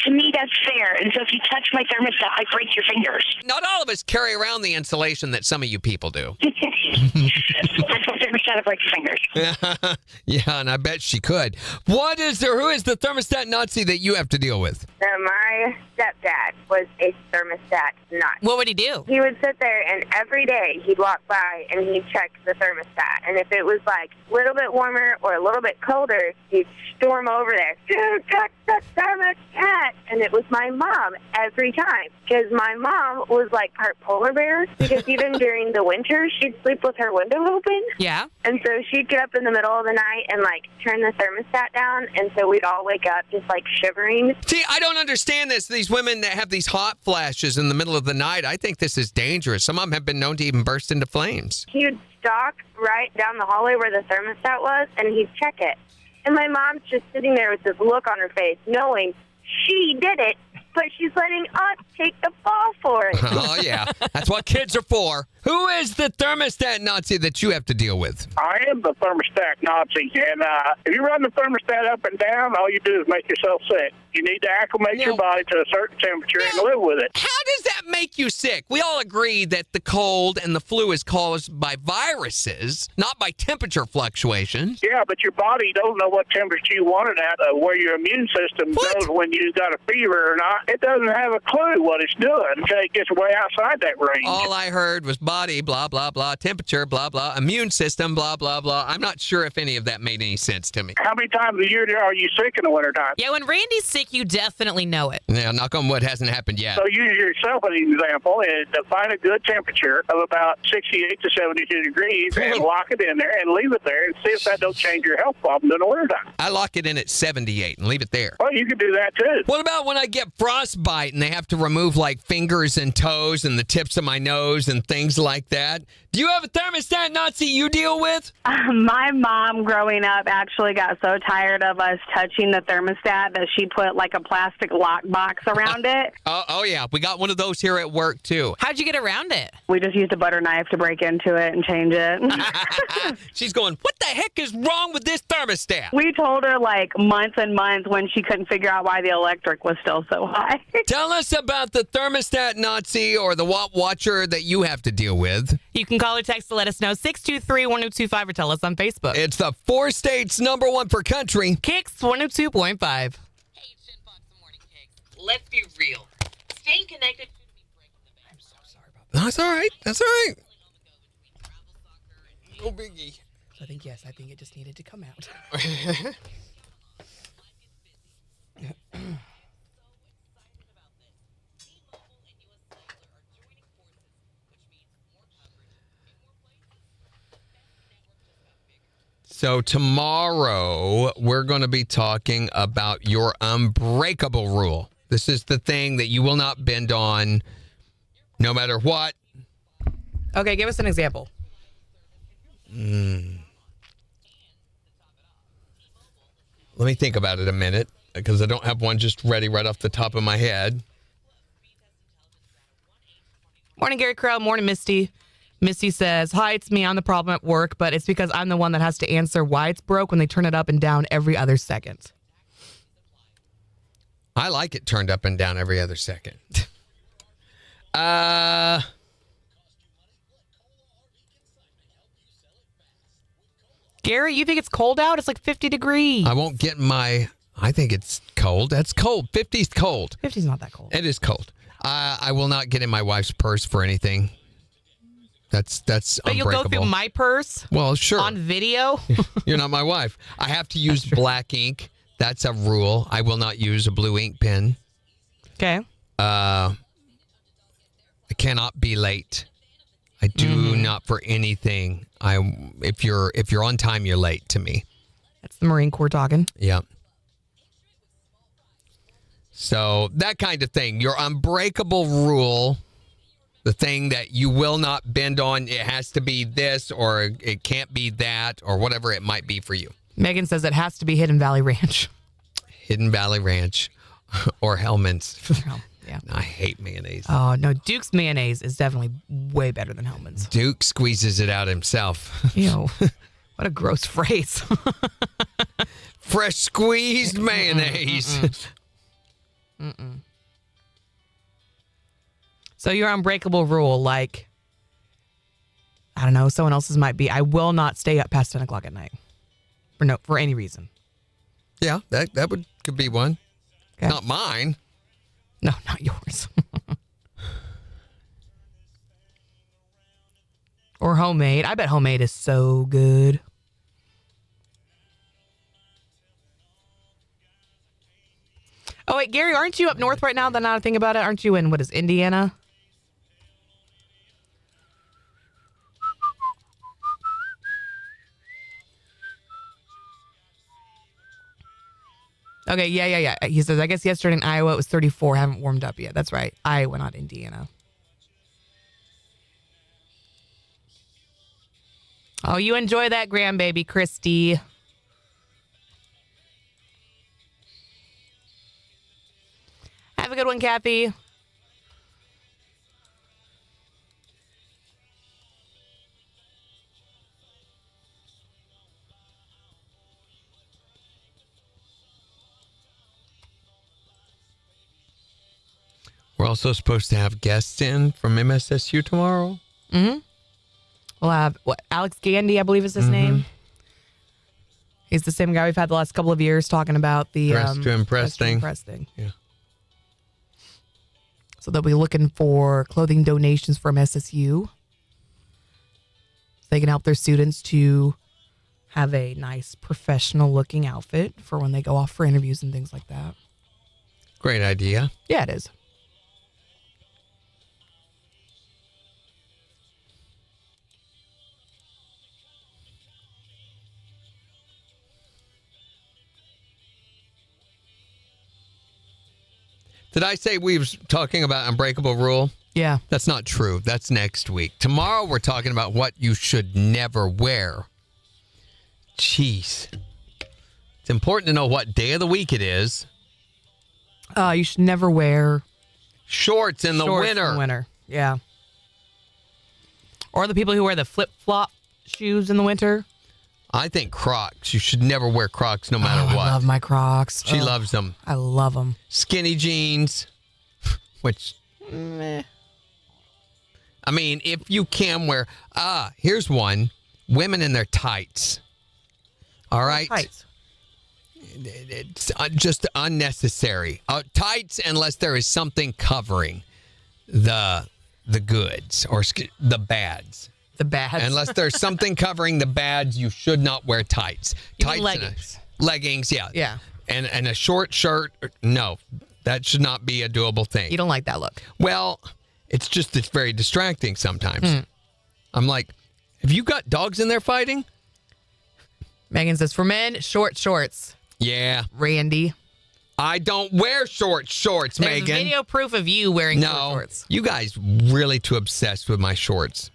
to me, that's fair. And so if you touch my thermostat, I break your fingers. Not all of us carry around the insulation that some of you people do. Touch my thermostat, I break your fingers. Yeah, and I bet she could. Who is the thermostat Nazi that you have to deal with? My stepdad was a thermostat nut. What would he do? He would sit there, and every day he'd walk by and he'd check the thermostat. And if it was like a little bit warmer or a little bit colder, he'd storm over there. Dude, check the thermostat! And it was my mom every time. Because my mom was like part polar bear. Because even during the winter, she'd sleep with her window open. Yeah. And so she'd get up in the middle of the night and like turn the thermostat down. And so we'd all wake up just like shivering. See, I don't understand this. These women that have these hot flashes in the middle of the night, I think this is dangerous. Some of them have been known to even burst into flames. He would stalk right down the hallway where the thermostat was, and he'd check it. And my mom's just sitting there with this look on her face, knowing she did it, but she's letting us take the fall for it. Oh, yeah. That's what kids are for. Who is the thermostat Nazi that you have to deal with? I am the thermostat Nazi, and if you run the thermostat up and down, all you do is make yourself sick. You need to acclimate your body to a certain temperature and live with it. How does that make you sick? We all agree that the cold and the flu is caused by viruses, not by temperature fluctuations. Yeah, but your body don't know what temperature you want it at, where your immune system knows when you got a fever or not. It doesn't have a clue what it's doing until it gets way outside that range. All I heard was body, blah, blah, blah, temperature, blah, blah, immune system, blah, blah, blah. I'm not sure if any of that made any sense to me. How many times a year are you sick in the wintertime? Yeah, when Randy's sick, you definitely know it. Yeah, knock on wood, hasn't happened yet. So use yourself as an example and find a good temperature of about 68 to 72 degrees and lock it in there and leave it there and see if that don't change your health problem in the wintertime. I lock it in at 78 and leave it there. Well, you can do that too. What about when I get frostbite and they have to remove like fingers and toes and the tips of my nose and things like that? Do you have a thermostat Nazi you deal with? My mom growing up actually got so tired of us touching the thermostat that she put like a plastic lock box around it. Oh, yeah. We got one of those here at work, too. How'd you get around it? We just used a butter knife to break into it and change it. She's going, what the heck is wrong with this thermostat? We told her like months and months when she couldn't figure out why the electric was still so high. Tell us about the thermostat Nazi or the Watt Watcher that you have to deal with. You can call or text to let us know, 623-1025, or tell us on Facebook. It's the 4 states #1 for country. KIX 102.5. Hey, it's Jen Fox, the Morning KIX. Let's be real. Staying connected shouldn't be breaking the bank. I'm so sorry about that. That's all right. That's all right. No biggie. I think it just needed to come out. So tomorrow, we're going to be talking about your unbreakable rule. This is the thing that you will not bend on no matter what. Okay, give us an example. Let me think about it a minute, because I don't have one just ready right off the top of my head. Morning, Gary Crow. Morning, Misty. Misty says, hi, it's me. I'm the problem at work, but it's because I'm the one that has to answer why it's broke when they turn it up and down every other second. I like it turned up and down every other second. Gary, you think it's cold out? It's like 50 degrees. I won't get I think it's cold. That's cold. 50's cold. 50's not that cold. It is cold. I will not get in my wife's purse for anything. That's But unbreakable. you'll go through my purse? Well, sure. On video? You're not my wife. I have to use black ink. That's a rule. I will not use a blue ink pen. Okay. I cannot be late. I do not for anything. If you're on time, you're late to me. That's the Marine Corps talking. Yeah. So that kind of thing. Your unbreakable rule, the thing that you will not bend on, it has to be this or it can't be that or whatever it might be for you. Megan says it has to be Hidden Valley Ranch. Hidden Valley Ranch or Hellman's. Yeah. I hate mayonnaise. Oh, no. Duke's mayonnaise is definitely way better than Hellman's. Duke squeezes it out himself. Ew. What a gross phrase. Fresh squeezed mayonnaise. Mm-mm. So your unbreakable rule, like, I don't know, someone else's might be, I will not stay up past 10 o'clock at night. For any reason. Yeah, that could be one. Okay. Not mine. No, not yours. Or homemade. I bet homemade is so good. Oh, wait, Gary, aren't you up north right now? Then now I think about it. Aren't you in, what is Indiana? Okay, yeah. He says, I guess yesterday in Iowa it was 34. Haven't warmed up yet. That's right. Iowa, not Indiana. Oh, you enjoy that grandbaby, Christy. Have a good one, Kathy. We're also supposed to have guests in from MSSU tomorrow. Mm-hmm. We'll have, Alex Gandy, I believe is his name. He's the same guy we've had the last couple of years talking about the Dress to Impress thing. Yeah. So they'll be looking for clothing donations from SSU. So they can help their students to have a nice professional looking outfit for when they go off for interviews and things like that. Great idea. Yeah, it is. Did I say we were talking about Unbreakable Rule? Yeah. That's not true. That's next week. Tomorrow we're talking about what you should never wear. Jeez. It's important to know what day of the week it is. You should never wear shorts in the winter. Yeah. Or the people who wear the flip-flop shoes in the winter. I think Crocs. You should never wear Crocs no matter what. I love my Crocs. She loves them. I love them. Skinny jeans, which, meh. I mean, if you can wear, here's one. Women in their tights. All right? Tights. It's just unnecessary. Tights, unless there is something covering the goods or the bads. The bads. Unless there's something covering the bads, you should not wear tights. You Tights mean leggings. Leggings, yeah. Yeah. And a short shirt, no. That should not be a doable thing. You don't like that look. Well, it's very distracting sometimes. I'm like, have you got dogs in there fighting? Megan says, for men, short shorts. Yeah. Randy. I don't wear short shorts, There's Megan. video proof of you wearing short shorts. You guys really too obsessed with my shorts.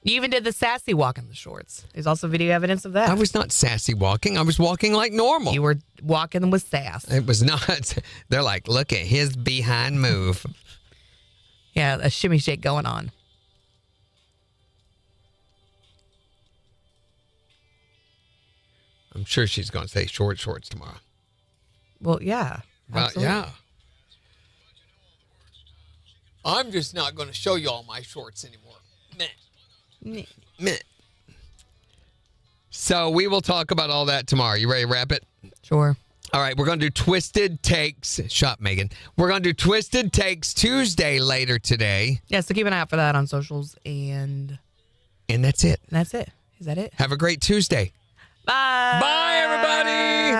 You even did the sassy walk in the shorts. There's also video evidence of that. I was not sassy walking. I was walking like normal. You were walking with sass. It was not. They're like, look at his behind move. Yeah, a shimmy shake going on. I'm sure she's going to say short shorts tomorrow. Well, yeah. Yeah. I'm just not going to show you all my shorts anymore. Meh. So we will talk about all that tomorrow. You ready to wrap it? Sure. All right, we're going to do Twisted Takes. Shut, Megan. We're going to do Twisted Takes Tuesday later today. Yeah, so keep an eye out for that on socials. And that's it. That's it. Is that it? Have a great Tuesday. Bye. Bye, everybody.